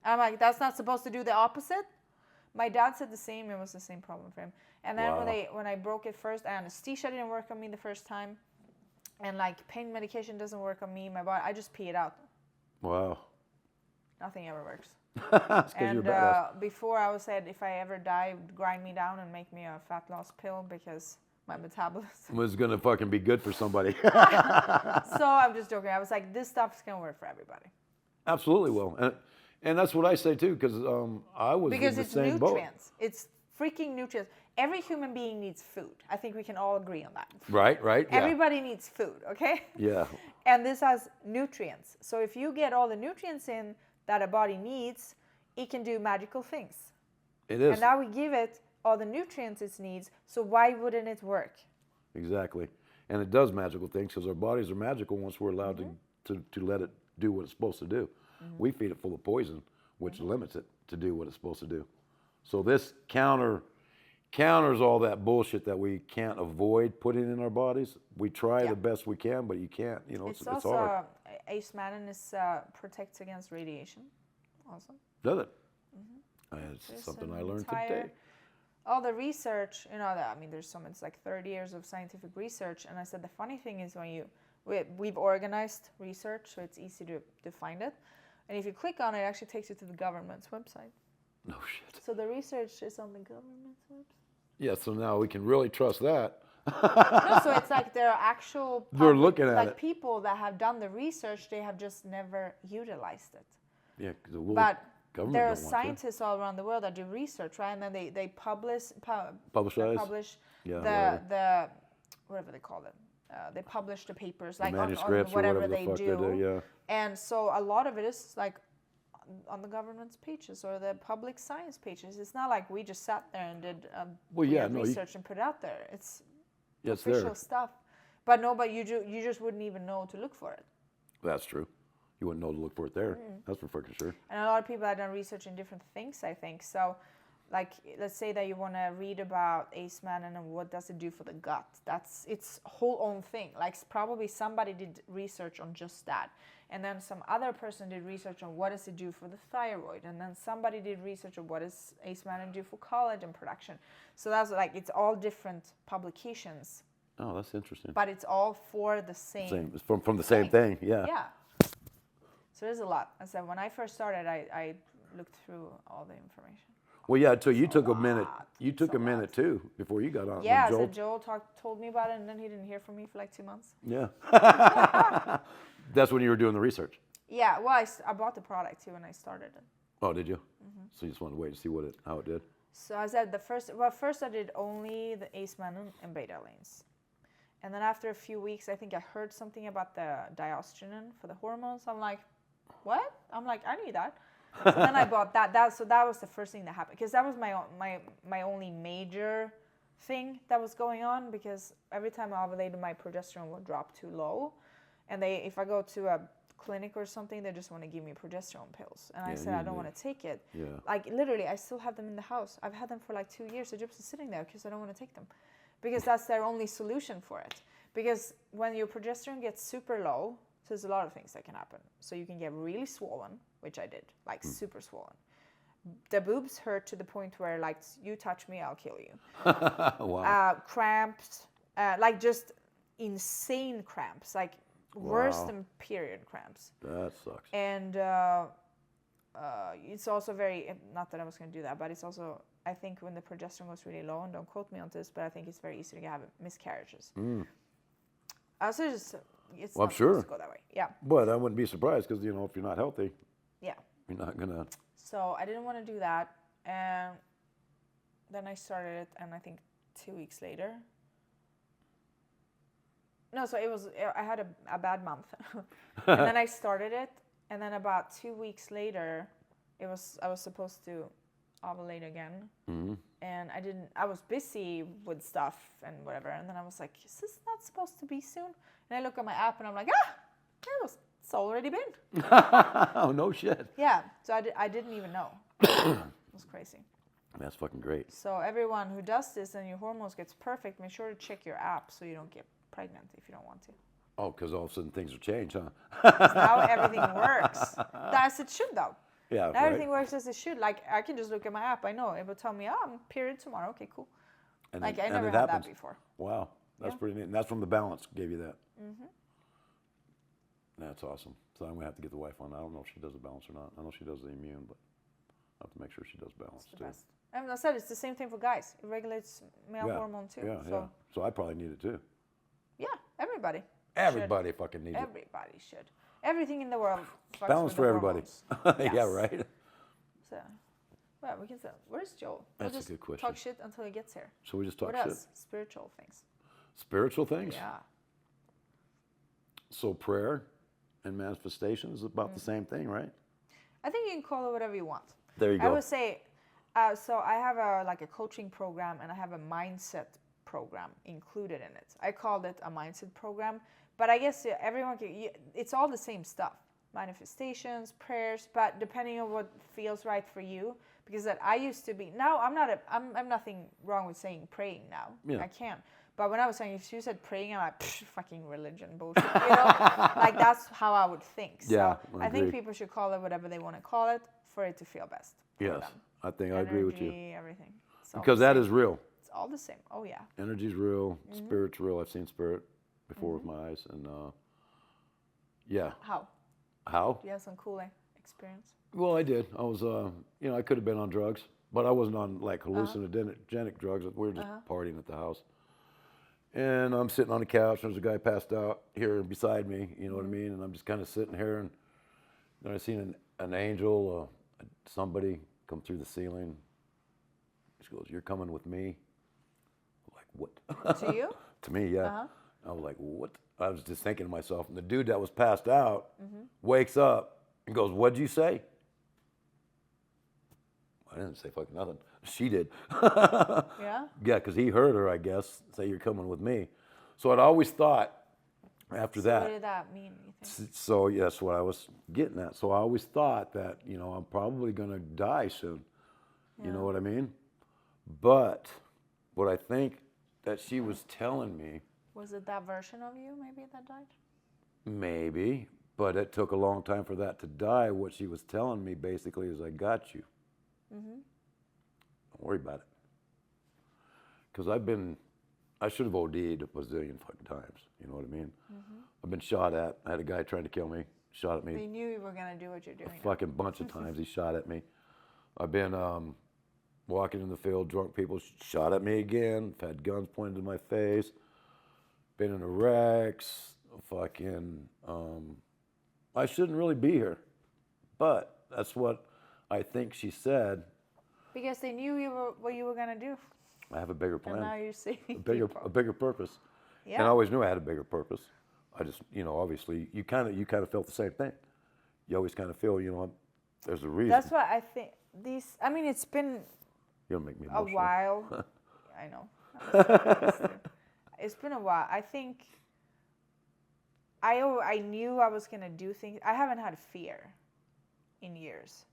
I'm like, that's not supposed to do the opposite? My dad said the same. It was the same problem for him. And then when I broke it first, anesthesia didn't work on me the first time. And like, pain medication doesn't work on me. My body, I just pee it out. Wow. Nothing ever works. That's 'cause you're And badass. before I was said, if I ever die, grind me down and make me a fat loss pill because my metabolism. Was gonna fucking be good for somebody. So I'm just joking. I was like, this stuff's gonna work for everybody. Absolutely will, and that's what I say too, because I was Because in the it's same boat. nutrients. It's freaking nutrients. Every human being needs food. I think we can all agree on that. Right. Yeah. Everybody needs food, okay? Yeah. And this has nutrients. So if you get all the nutrients in that a body needs, it can do magical things. It is. And now we give it all the nutrients it needs, so why wouldn't it work? Exactly. And it does magical things because our bodies are magical once we're allowed to let it do what it's supposed to do. We feed it full of poison, which limits it to do what it's supposed to do. So this counters all that bullshit that we can't avoid putting in our bodies. We try the best we can, but you can't. It's also hard. Acemannan protects against radiation. Awesome. Does it? It's something I learned today. All the research, there's so much, it's like 30 years of scientific research. And I said the funny thing is we've organized research, so it's easy to find it. And if you click on it, it actually takes you to the government's website. No shit. So the research is on the government's website. Yeah, so now we can really trust that. No, so it's like there are actual They're looking at like it. people that have done the research, they have just never utilized it. Yeah, because the But government there are don't want to. scientists all around the world that do research, right? And then they Publicize? publish Yeah, the whatever they call it. They publish the papers, like on manuscripts or whatever whatever the they fuck they do, yeah. And so a lot of it is like on the government's pages or the public science pages. It's not like we just sat there and did research and put it out there. It's official stuff. But no, but you just wouldn't even know to look for it. That's true. You wouldn't know to look for it there. That's for fucking sure. And a lot of people have done research in different things, I think. So, like, let's say that you want to read about Acemannan and what does it do for the gut. That's its whole own thing. Like, probably somebody did research on just that. And then some other person did research on what does it do for the thyroid. And then somebody did research on what does Acemannan do for collagen production. So that's like, it's all different publications. Oh, that's interesting. But it's all for the same. It's from the same thing, yeah. Yeah. So there's a lot. I said, when I first started, I looked through all the information. Well, yeah, so you took a minute. You took a minute, too, before you got on. Yeah, so Joel told me about it, and then he didn't hear from me for like 2 months. Yeah. That's when you were doing the research. Yeah, well, I bought the product, too, when I started it. Oh, did you? So you just wanted to wait to see how it did? So I said first I did only the Acemannan and Betalains. And then after a few weeks, I think I heard something about the diostrogen for the hormones. I'm like, what? I'm like, I need that. So then I bought that. So that was the first thing that happened, because that was my only major thing that was going on, because every time I ovulated, my progesterone would drop too low, and if I go to a clinic or something, they just want to give me progesterone pills, and I said I don't want to take it. Yeah. Like literally, I still have them in the house. I've had them for like 2 years. They're just sitting there because I don't want to take them, because that's their only solution for it. Because when your progesterone gets super low, so there's a lot of things that can happen. So you can get really swollen, which I did, like super swollen. The boobs hurt to the point where, like, you touch me, I'll kill you. Wow. Cramps, like just insane cramps, like worse than period cramps. That sucks. And it's also very, not that I was going to do that, but it's also, I think when the progesterone goes really low, and don't quote me on this, but I think it's very easy to have miscarriages. So it's I'm not sure. supposed to go that way. Yeah. But I wouldn't be surprised, because, if you're not healthy, Yeah. you're not going to... So I didn't want to do that. And then I started it, and I think 2 weeks later. No, so I had a bad month. And then I started it, and then about 2 weeks later, I was supposed to ovulate again. And I was busy with stuff and whatever. And then I was like, is this not supposed to be soon? And I look at my app, and I'm like, it's already been. Oh, no shit. Yeah, so I didn't even know. It was crazy. That's fucking great. So everyone who does this and your hormones gets perfect, make sure to check your app so you don't get pregnant if you don't want to. Oh, because all of a sudden things will change, huh? Because now everything works. As it should, though. Yeah, now everything works as it should. Like, I can just look at my app. I know. It will tell me, I'm period tomorrow. Okay, cool. And like, then, I never it had happens. that before. Wow. That's pretty neat. And that's from the balance gave you that. That's awesome. So I'm going to have to get the wife on. I don't know if she does the balance or not. I know she does the immune, but I'll have to make sure she does balance, It's the too. best. And I said it's the same thing for guys. It regulates male hormone, too. Yeah, yeah. So I probably need it, too. Yeah, everybody. Everybody fucking needs it. Everybody should. Everything in the world fucks Balance with for the everybody. hormones. Yeah, right? So, well, we can say, where's Joel? That's we'll just a good question. talk shit until he gets here. So we just talk What shit? else? Spiritual things. Spiritual things? Yeah. So prayer and manifestation is about the same thing, right? I think you can call it whatever you want. There you go. I would say, so I have a coaching program, and I have a mindset program included in it. I called it a mindset program, but I guess everyone it's all the same stuff. Manifestations, prayers, but depending on what feels right for you. Because that I used to be, now I'm nothing wrong with saying praying now. Yeah. I can. But when I was saying, if you said praying, I'm like, fucking religion bullshit. You know? Like, that's how I would think. So Yeah, I think people should call it whatever they want to call it for it to feel best. Yes, them. I think I agree with you. Everything. Because that is real. It's all the same. Oh, yeah. Energy's real. Spirit's real. I've seen spirit before with my eyes. And yeah. How? How? Do you have some cool experience? Well, I did. I was, I could have been on drugs. but I wasn't on like hallucinogenic drugs. We were just partying at the house. And I'm sitting on the couch, and there's a guy passed out here beside me, you know what I mean? And I'm just kind of sitting here, and then I seen an angel, somebody come through the ceiling. She goes, "You're coming with me." I'm like, what? To you? To me, yeah. I was like, what? I was just thinking to myself, and the dude that was passed out wakes up and goes, "What'd you say?" I didn't say fucking nothing. She did. Yeah? Yeah, because he heard her, I guess, say, "You're coming with me." So I'd always thought after that. What did that mean, you think? So yeah, that's what I was getting at. So I always thought that, you know, I'm probably going to die soon. You know what I mean? But what I think that she was telling me. Was it that version of you maybe that died? Maybe, but it took a long time for that to die. What she was telling me basically is, "I got you. Don't worry about it." Because I should have OD'd a bazillion fucking times. You know what I mean? I've been shot at. I had a guy trying to kill me, shot at me. They knew you were going to do what you're doing. A fucking bunch of times he shot at me. I've been walking in the field, drunk people shot at me again. I've had guns pointed in my face. Been in a wrecks. Fucking, I shouldn't really be here. But that's what I think she said. Because they knew what you were going to do. I have a bigger plan. And now you're seeing a bigger purpose. Yeah. And I always knew I had a bigger purpose. I just, you know, obviously you kind of felt the same thing. You always kind of feel, you know, there's a reason. That's why I think it's been You'll make me a emotional. while. I know. It's been a while. I think I knew I was going to do things. I haven't had fear in years.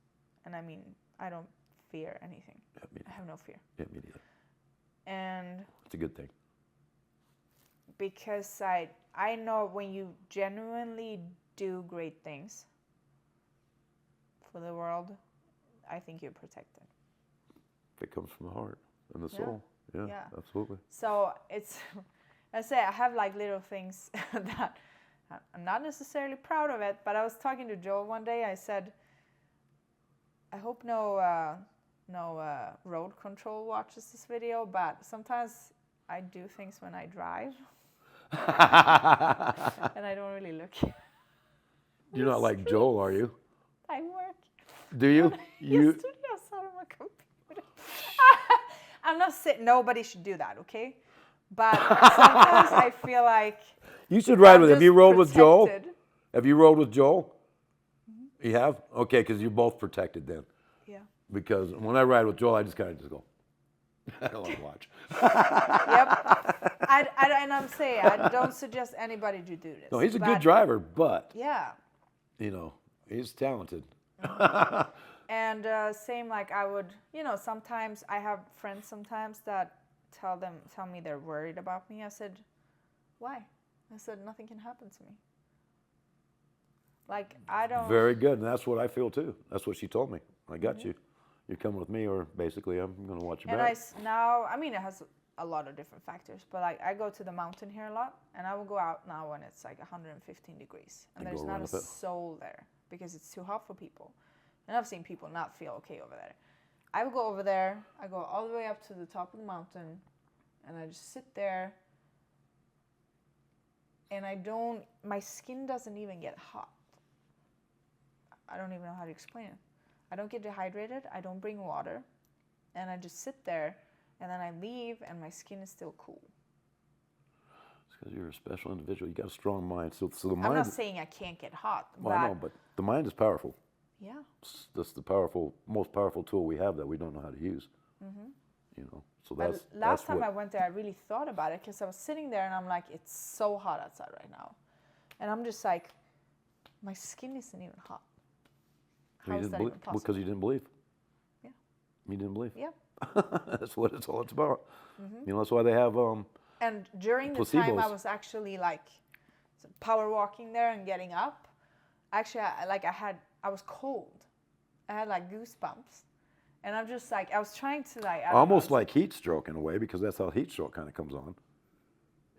And I mean, I don't fear anything. Yeah, I have no fear. Yeah, me neither. And it's a good thing. Because I know when you genuinely do great things for the world, I think you're protected. If it comes from the heart and the soul. Yeah, absolutely. So it's, I say I have like little things that I'm not necessarily proud of it, but I was talking to Joel one day. I said, I hope no road control watches this video, but sometimes I do things when I drive. And I don't really look. You're not like Joel, are you? I work. Do you? Yesterday I sat on my computer. I'm not saying nobody should do that, okay? But sometimes I feel like you should ride with him. Have you rode protected. with Joel? Have you rode with Joel? Mm-hmm. You have? Okay, because you're both protected then. Yeah. Because when I ride with Joel, I just kind of just go. I don't want to watch. Yep. And I'm saying I don't suggest anybody to do this. No, he's a good driver, but yeah, you know, he's talented. And same like I would, you know, sometimes I have friends sometimes that tell me they're worried about me. I said, why? I said nothing can happen to me. Like I don't. Very good, and that's what I feel too. That's what she told me. I got you. You're coming with me, or basically I'm going to watch your back. And I mean, it has a lot of different factors, but like I go to the mountain here a lot, and I will go out now when it's like 115 degrees, and there's not a soul there because it's too hot for people. And I've seen people not feel okay over there. I will go over there, I go all the way up to the top of the mountain, and I just sit there, and my skin doesn't even get hot. I don't even know how to explain it. I don't get dehydrated, I don't bring water, and I just sit there, and then I leave, and my skin is still cool. It's because you're a special individual. You got a strong mind. So the mind. I'm not saying I can't get hot. Well, I know, but the mind is powerful. Yeah. That's the most powerful tool we have that we don't know how to use. Mm-hmm. You know, so that's. But last time I went there, I really thought about it because I was sitting there and I'm like, it's so hot outside right now, and I'm just like, my skin isn't even hot. How is that even possible? Because you didn't believe. Yeah. You didn't believe. Yeah. That's what it's all about. Mm-hmm. You know, that's why they have. And during the time I was actually like power walking there and getting up, actually I was cold. I had like goosebumps. And I'm just like, I was trying to like. Almost like heat stroke in a way, because that's how heat stroke kind of comes on.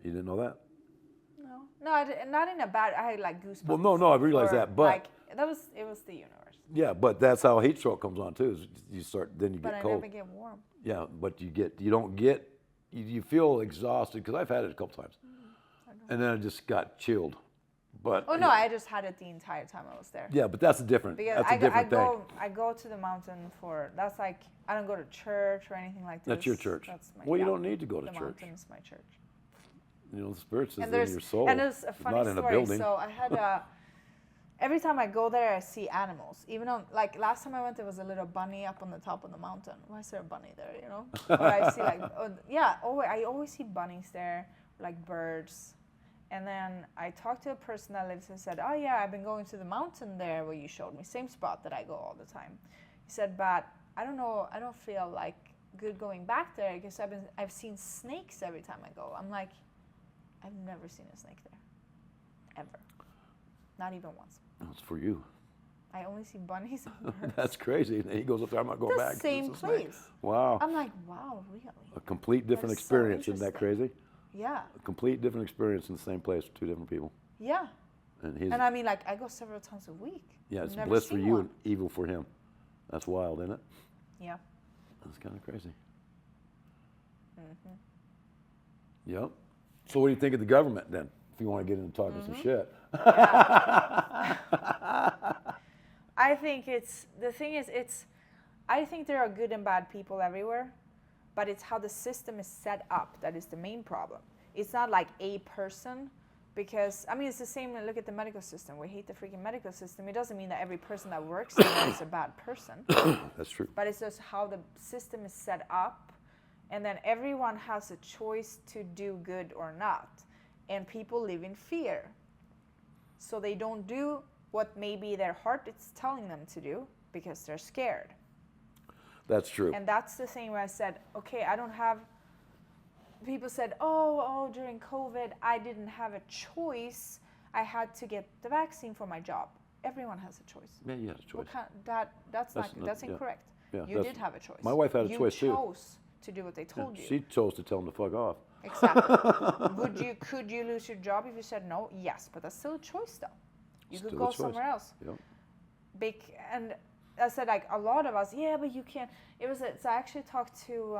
You didn't know that? No, not in a bad, I had like goosebumps. Well, no, I realized that, but. Like, it was the universe. Yeah, but that's how heat stroke comes on too. Is then you But get I cold. never get warm. Yeah, but you don't get, you feel exhausted, because I've had it a couple times. And then I just got chilled. But Oh no, I just had it the entire time I was there. yeah, but that's a different, Because that's a different thing. I go to the mountain that's like, I don't go to church or anything like this. That's your church. That's my, Well, you don't need to go to the church. mountain is my church. You know, the Spirit is And in your soul. And there's a It's funny not in a story. building. So I had every time I go there, I see animals. Even on, like last time I went, there was a little bunny up on the top of the mountain. Why is there a bunny there? You know? Or I see like, I always see bunnies there, like birds. And then I talked to a person that lives and said, oh yeah, I've been going to the mountain there where you showed me, same spot that I go all the time. He said, but I don't know, I don't feel like good going back there because I've seen snakes every time I go. I'm like, I've never seen a snake there, ever, not even once. That's for you. I only see bunnies and birds. That's crazy. And he goes up there, I'm not going back. The same It's a snake. place. Wow. I'm like, wow, really? A complete different That's so experience. Isn't that interesting. crazy? Yeah. A complete different experience in the same place with two different people. Yeah. And I mean, like, I go several times a week. yeah, it's Never bliss for seen you one. and evil for him. That's wild, isn't it? Yeah. That's kind of crazy. Mm-hmm. Yep. So what do you think of the government then? If you want to get into talking some shit. I think I think there are good and bad people everywhere, but it's how the system is set up that is the main problem. It's not like a person, because, I mean, it's the same when you look at the medical system. We hate the freaking medical system. It doesn't mean that every person that works in there is a bad person, That's true. but it's just how the system is set up, and then everyone has a choice to do good or not, and people live in fear. So they don't do what maybe their heart is telling them to do because they're scared. That's true. And that's the thing where I said, okay, I don't have, people said, oh, during COVID, I didn't have a choice. I had to get the vaccine for my job. Everyone has a choice. Yeah, you had a choice. That's incorrect. Yeah, You did have a choice. My wife had a choice too. You chose to do what they told you. She chose to tell him to fuck off. Exactly. Could you lose your job if you said no? Yes, but that's still a choice though. You could Still go a choice. somewhere else. Yep. And I said, like, a lot of us, yeah, but you can't. So I actually talked to,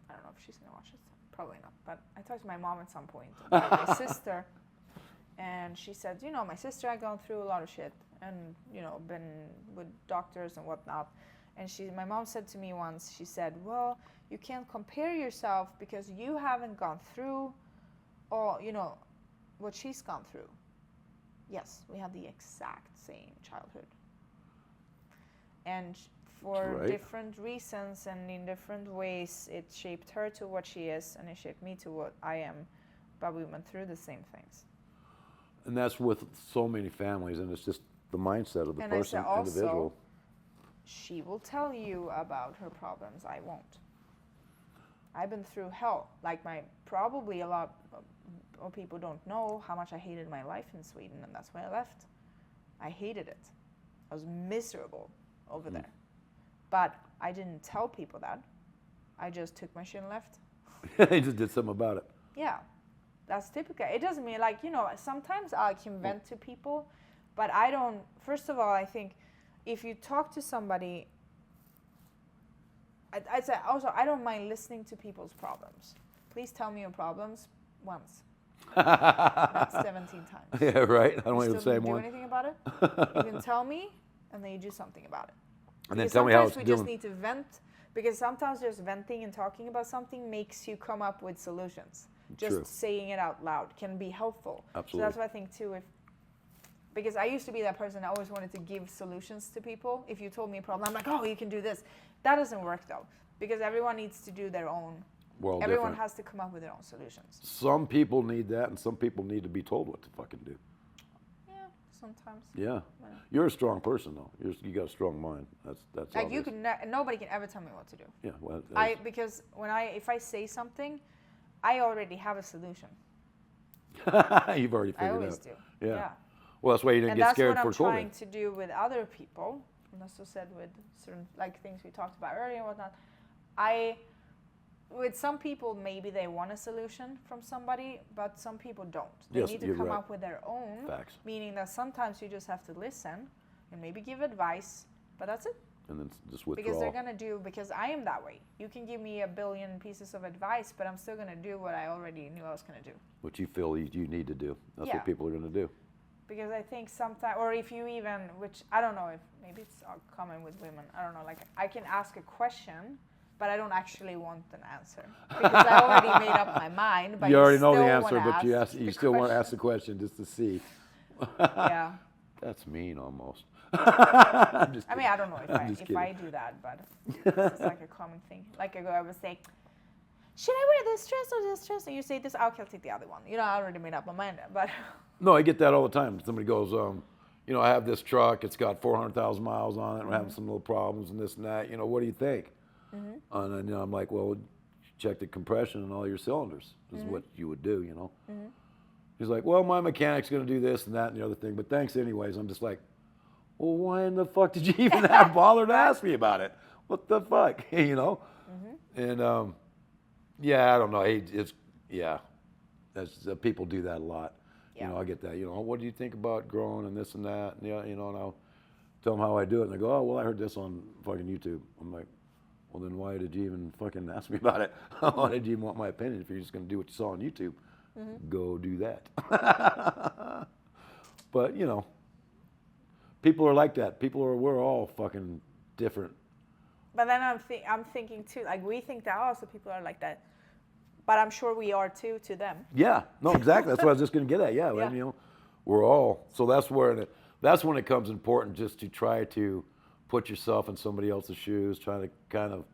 I don't know if she's going to watch it. Probably not. But I talked to my mom at some point, and my sister, and she said, you know, my sister had gone through a lot of shit and, you know, been with doctors and whatnot. And my mom said to me once, she said, well, you can't compare yourself because you haven't gone through all, you know, what she's gone through. Yes, we had the exact same childhood. And for different reasons and in different ways, it shaped her to what she is, and it shaped me to what I am. But we went through the same things. And that's with so many families, and it's just the mindset of the And I person, said also, individual. she will tell you about her problems. I won't. I've been through hell. Like probably a lot of people don't know how much I hated my life in Sweden, and that's why I left. I hated it. I was miserable over there. But I didn't tell people that. I just took my shit and left. They just did something about it. Yeah, that's typical. It doesn't mean, like, you know, sometimes I can vent to people, but I don't. First of all, I think if you talk to somebody, I'd say also, I don't mind listening to people's problems. Please tell me your problems once. Not 17 times. Yeah, right. I don't want to say do more. anything about it. You can tell me, and then you do something about it. And then Because tell me how it's sometimes we just doing. need to vent, because sometimes just venting and talking about something makes you come up with solutions. Just True. saying it out loud can be helpful. Absolutely. So that's what I think too. Because I used to be that person, I always wanted to give solutions to people. If you told me a problem, I'm like, oh, you can do this. That doesn't work though, because everyone needs to do their own. We're all Everyone different. has to come up with their own solutions. Some people need that, and some people need to be told what to fucking do. Yeah, sometimes. Yeah. You're a strong person, though. You got a strong mind. That's Like you obvious. can, nobody can ever tell me what to do. Yeah. Well, Because if I say something, I already have a solution. you've already I figured always out. do. Yeah. Well, that's why you didn't And get that's scared what for I'm COVID. trying to do with other people. And also said with certain like things we talked about earlier and whatnot. with some people, maybe they want a solution from somebody, but some people don't. They Yes, need to you're come right. up with their own. Facts. Meaning that sometimes you just have to listen and maybe give advice, but that's it. And then just withdraw. Because they're gonna do, because I am that way. You can give me a billion pieces of advice, but I'm still gonna do what I already knew I was gonna do. What you feel you need to do. That's Yeah. what people are going to do. Because I think sometimes, or if you even, which I don't know if, maybe it's common with women, I don't know, like I can ask a question, but I don't actually want an answer. Because I already made up my mind, but you already know the still answer, wanna but you still want to ask the question just to see. Yeah. That's mean almost. I mean, I don't know if I do that, but it's like a common thing. Like I would say, should I wear this dress or this dress? And you say this, okay, I'll take the other one. You know, I already made up my mind, but. No, I get that all the time. Somebody goes, you know, I have this truck. It's got 400,000 miles on it. I'm having some little problems and this and that. You know, what do you think? And then, you know, I'm like, well, check the compression and all your cylinders is what you would do, you know. He's like, well, my mechanic's going to do this and that and the other thing, but thanks anyways. I'm just like, well, why in the fuck did you even have bother to ask me about it? What the fuck, you know? And yeah, I don't know. It's yeah, that's people do that a lot. Yeah. You know, I get that. You know, what do you think about growing and this and that? And, yeah, you know, and I'll tell them how I do it, and they go, oh, well, I heard this on fucking YouTube. I'm like, well, then why did you even fucking ask me about it? Why did you even want my opinion if you're just going to do what you saw on YouTube? Go do that. But, you know, people are like that. We're all fucking different. But then I'm thinking too, like we think that also people are like that. But I'm sure we are too to them. Yeah, no, exactly. That's what I was just going to get at. Yeah, Yeah. you know, we're all. So that's when it comes important just to try to put yourself in somebody else's shoes, trying to kind of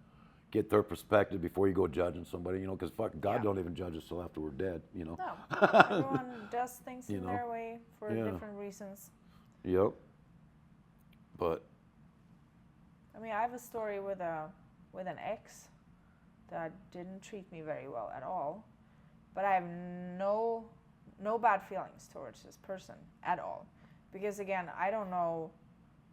get their perspective before you go judging somebody, you know, because fuck, God don't even judge us till after we're dead, you know. No, everyone does things in their way for different reasons. Yep. But. I mean, I have a story with an ex that didn't treat me very well at all, but I have no bad feelings towards this person at all, because again, I don't know.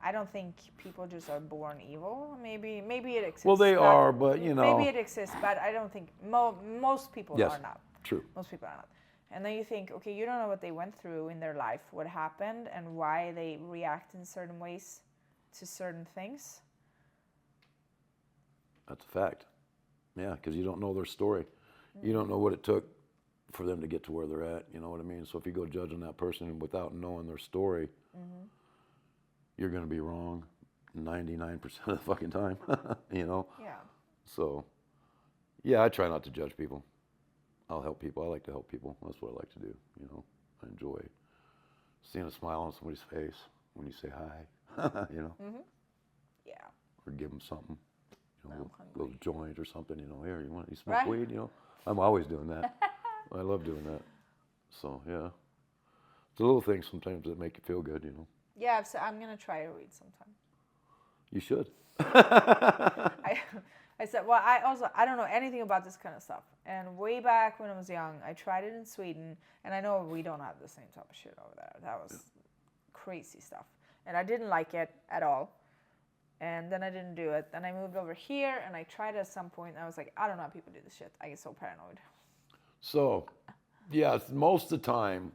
I don't think people just are born evil. Maybe it exists. Well, they are, but you know. Maybe it exists, but I don't think most people are not. True. Most people are not. And then you think, okay, you don't know what they went through in their life, what happened, and why they react in certain ways to certain things. That's a fact. Yeah, because you don't know their story. You don't know what it took for them to get to where they're at. You know what I mean? So if you go judging that person without knowing their story, you're going to be wrong 99% of the fucking time. You know? Yeah. So, yeah, I try not to judge people. I'll help people. I like to help people. That's what I like to do. You know, I enjoy seeing a smile on somebody's face when you say hi. You know? Yeah. Or give them something. You know, I'm a little joint or something, you know, here, you smoke Right. weed, you know? I'm always doing that. I love doing that. So, yeah. It's the little things sometimes that make you feel good, you know? Yeah, so I'm going to try to read sometime. You should. I said, well, I don't know anything about this kind of stuff. And way back when I was young, I tried it in Sweden, and I know we don't have the same type of shit over there. That was crazy stuff. And I didn't like it at all. And then I didn't do it. Then I moved over here, and I tried it at some point, and I was like, I don't know how people do this shit. I get so paranoid. So, yeah, most of the time,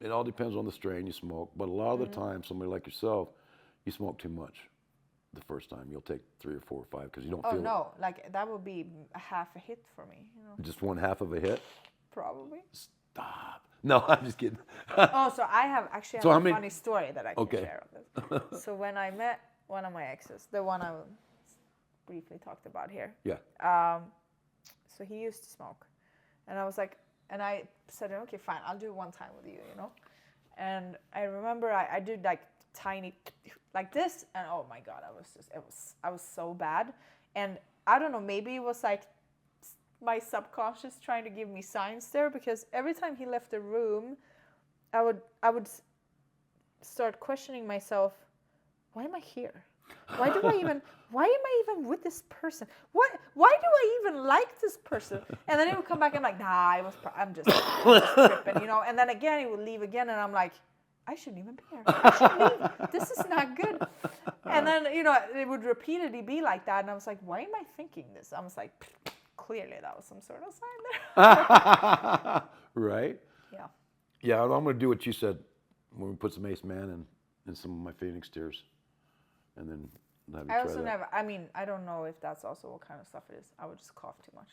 it all depends on the strain you smoke, but a lot of the time, somebody like yourself, you smoke too much the first time. You'll take 3 or 4 or 5 because you don't feel Oh, no. Like, that would be a half a hit for me, you know? Just 1/2 of a hit? Probably. Stop. No, I'm just kidding. Oh, so I have actually So how a many- funny story that I can Okay. share of this. So when I met one of my exes, the one I briefly talked about here, Yeah. so he used to smoke. And I was like, and I said, okay, fine, I'll do it one time with you, you know? And I remember I did like tiny, like this, and oh my God, I was so bad. And I don't know, maybe it was like my subconscious trying to give me signs there, because every time he left the room, I would start questioning myself, why am I here? Why am I even with this person? Why do I even like this person? And then he would come back and I'm like, nah, I'm just tripping, you know. And then again, he would leave again, and I'm like, I shouldn't even be here. I should leave. This is not good. And then, you know, it would repeatedly be like that, and I was like, why am I thinking this? I was like, clearly that was some sort of sign there. Right? Yeah. Yeah, I'm going to do what you said when we put some Acemannan in some of my Phoenix tears. And then have you I try also that. never, I mean, I don't know if that's also what kind of stuff it is. I would just cough too much.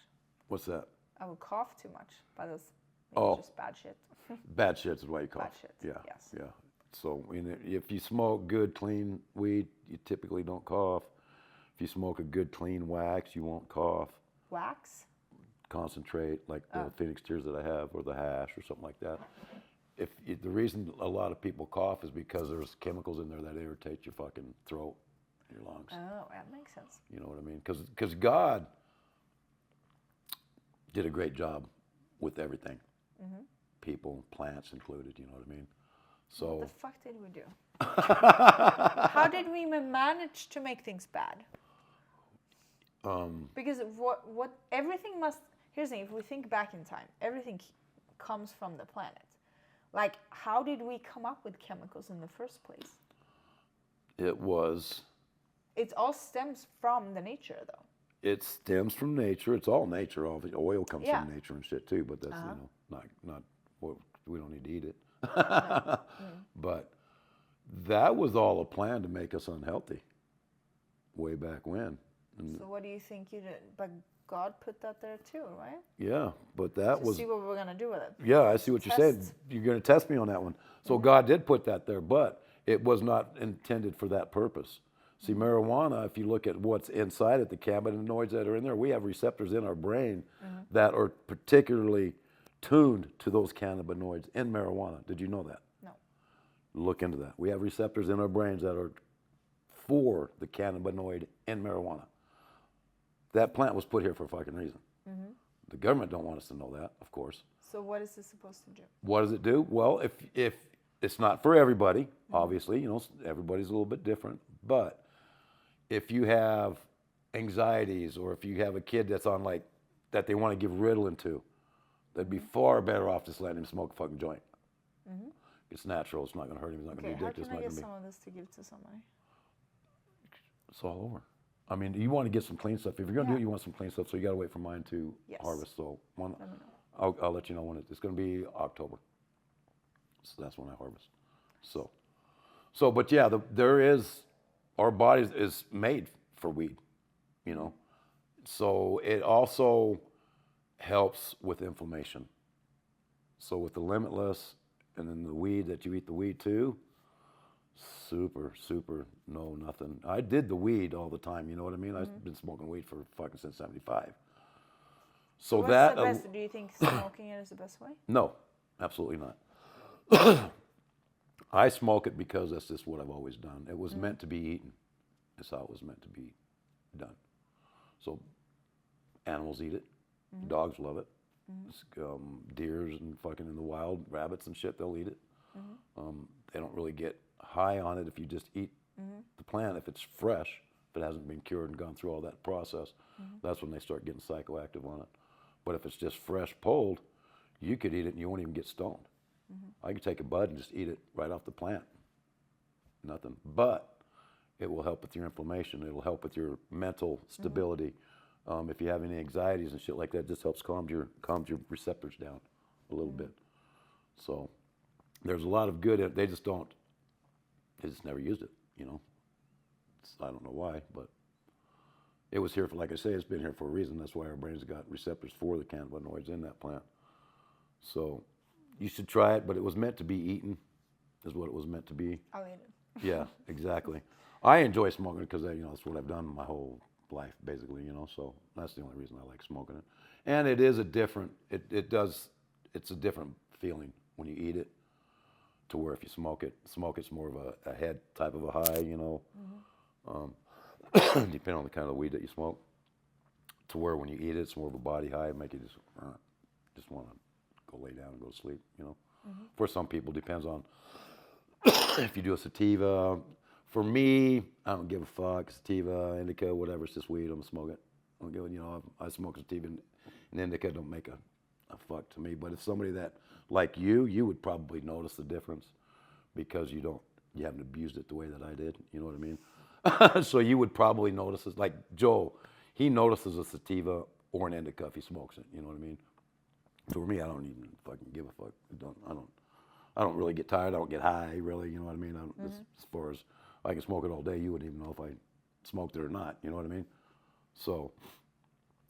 What's that? I would cough too much, but that's just bad shit. Bad shit is why you cough. Bad shit. Yeah. Yes. Yeah. So if you smoke good, clean weed, you typically don't cough. If you smoke a good, clean wax, you won't cough. Wax? Concentrate, like the Phoenix tears that I have, or the hash, or something like that. The reason a lot of people cough is because there's chemicals in there that irritate your fucking throat, your lungs. Oh, that makes sense. You know what I mean? Because God did a great job with everything. Mm-hmm. People, plants included, you know what I mean? So what the fuck did we do? How did we even manage to make things bad? Because what everything must, here's the thing, if we think back in time, everything comes from the planet. Like, how did we come up with chemicals in the first place? it all stems from the nature, though. It stems from nature. It's all nature. All the oil comes Yeah. from nature and shit too. But that's not what we don't need to eat it. No. But that was all a plan to make us unhealthy. Way back when. And So what do you think you did? But God put that there too, right? yeah, but that To was see what we're gonna do with it. yeah. I see what you're saying. Test. You're going to test me on that one. So God did put that there, but it was not intended for that purpose. See, marijuana, if you look at what's inside it, the cannabinoids that are in there, we have receptors in our brain that are particularly tuned to those cannabinoids in marijuana. Did you know that? No. Look into that. We have receptors in our brains that are for the cannabinoid in marijuana. That plant was put here for a fucking reason. The government don't want us to know that, of course. So what is this supposed to do? What does it do? Well, if it's not for everybody, obviously, everybody's a little bit different, but if you have anxieties or if you have a kid that's on that they want to give Ritalin to, they'd be far better off just letting him smoke a fucking joint. It's natural. It's not going to hurt him. He's not going to be How addicted. can I get some of this to give to somebody? It's all over. I mean, you want to get some clean stuff. If you're going to do Yeah. it, you want some clean stuff. So you got to wait for mine to Yes. harvest. So Let me know. I'll let you know when it's going to be October. So that's when I harvest. But yeah, our body is made for weed, So it also helps with inflammation. So with the Limitless and then the weed that you eat the weed too, super, nothing. I did the weed all the time, you know what I mean? I've been smoking weed for fucking since 75. So What's that the best? Do you think smoking it is the best way? no, absolutely not. I smoke it because that's just what I've always done. It was meant to be eaten. That's how it was meant to be done. So animals eat it. Dogs love it. Deers and fucking in the wild, rabbits and shit, they'll eat it. They don't really get high on it if you just eat the plant. If it's fresh, if it hasn't been cured and gone through all that process, that's when they start getting psychoactive on it. But if it's just fresh pulled, you could eat it and you won't even get stoned. I could take a bud and just eat it right off the plant. Nothing. But it will help with your inflammation. It'll help with your mental stability. If you have any anxieties and shit like that, it just helps calm your receptors down a little bit. So there's a lot of good. They just never used it, I don't know why, but it was here for, like I say, it's been here for a reason. That's why our brains got receptors for the cannabinoids in that plant. So you should try it, but it was meant to be eaten, is what it was meant to be. I'll eat it. Yeah, exactly. I enjoy smoking it because that's what I've done my whole life, basically, So that's the only reason I like smoking it. And it is it's a different feeling when you eat it to where if you smoke it's more of a head type of a high, depending on the kind of weed that you smoke, to where when you eat it, it's more of a body high, make you just want to go lay down and go to sleep, For some people, depends on if you do a sativa. For me, I don't give a fuck. Sativa, indica, whatever, it's just weed. I'm gonna smoke it. I don't give it, I smoke sativa and indica don't make a fuck to me. But if somebody that like you would probably notice the difference because you haven't abused it the way that I did. You know what I mean? So you would probably notice it. Like Joe, he notices a sativa or an indica if he smokes it. You know what I mean? For me, I don't even fucking give a fuck. I don't really get tired. I don't get high, really. You know what I mean? As far as I can smoke it all day, you wouldn't even know if I smoked it or not. You know what I mean? So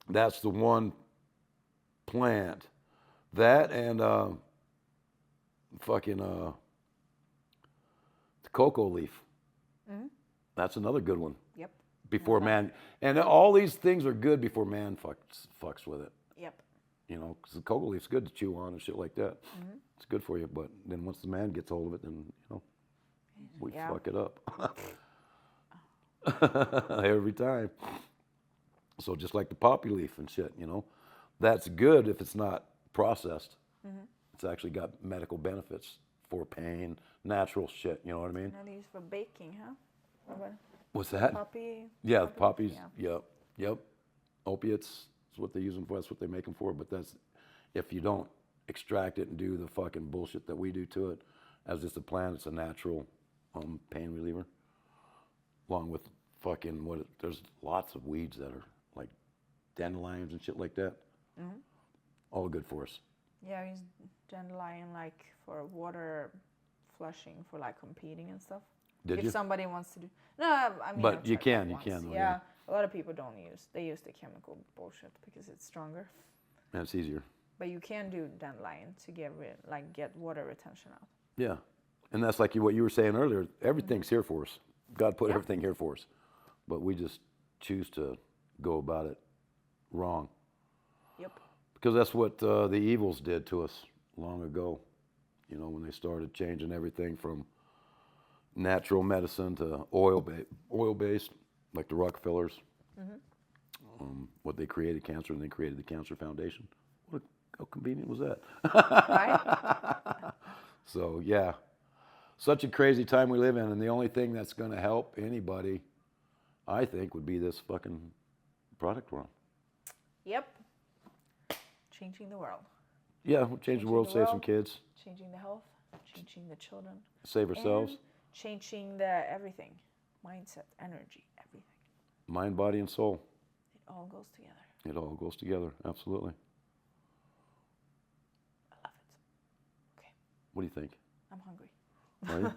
that's the one plant. That and the cocoa leaf. That's another good one. Yep. Before man, and all these things are good before man fucks with it. Yep. You know, because the cocoa leaf's good to chew on and shit like that. It's good for you, but then once the man gets hold of it, then, you know, we fuck it up. Every time. So just like the poppy leaf and shit, you know, that's good if it's not processed. It's actually got medical benefits for pain, natural shit, you know what I mean? Not used for baking, huh? What's that? Poppy? Yeah, poppies, yep. Opiates is what they use them for, that's what they make them for, but that's, if you don't extract it and do the fucking bullshit that we do to it, as just a plant, it's a natural pain reliever. Along with fucking, there's lots of weeds that are like dandelions and shit like that. All good for us. Yeah, I use dandelion like for water flushing, for like competing and stuff. If somebody wants to do, no, I mean. But you can. Yeah, a lot of people don't use. They use the chemical bullshit because it's stronger. That's easier. But you can do dandelion to get water retention out. Yeah, and that's like what you were saying earlier. Everything's here for us. God put everything here for us, but we just choose to go about it wrong. Yep. Because that's what the evils did to us long ago. You know, when they started changing everything from natural medicine to oil-based, like the Rockefellers. What they created cancer, and they created the Cancer Foundation. How convenient was that? Right. So yeah, such a crazy time we live in, and the only thing that's going to help anybody, I think, would be this fucking product world. Yep. Changing the world. Yeah, we'll change the world, save some kids. Changing the health, changing the children. Save ourselves. And changing the everything. Mindset, energy, everything. Mind, body, and soul. It all goes together. It all goes together, absolutely. I love it. Okay. What do you think? I'm hungry. Are you?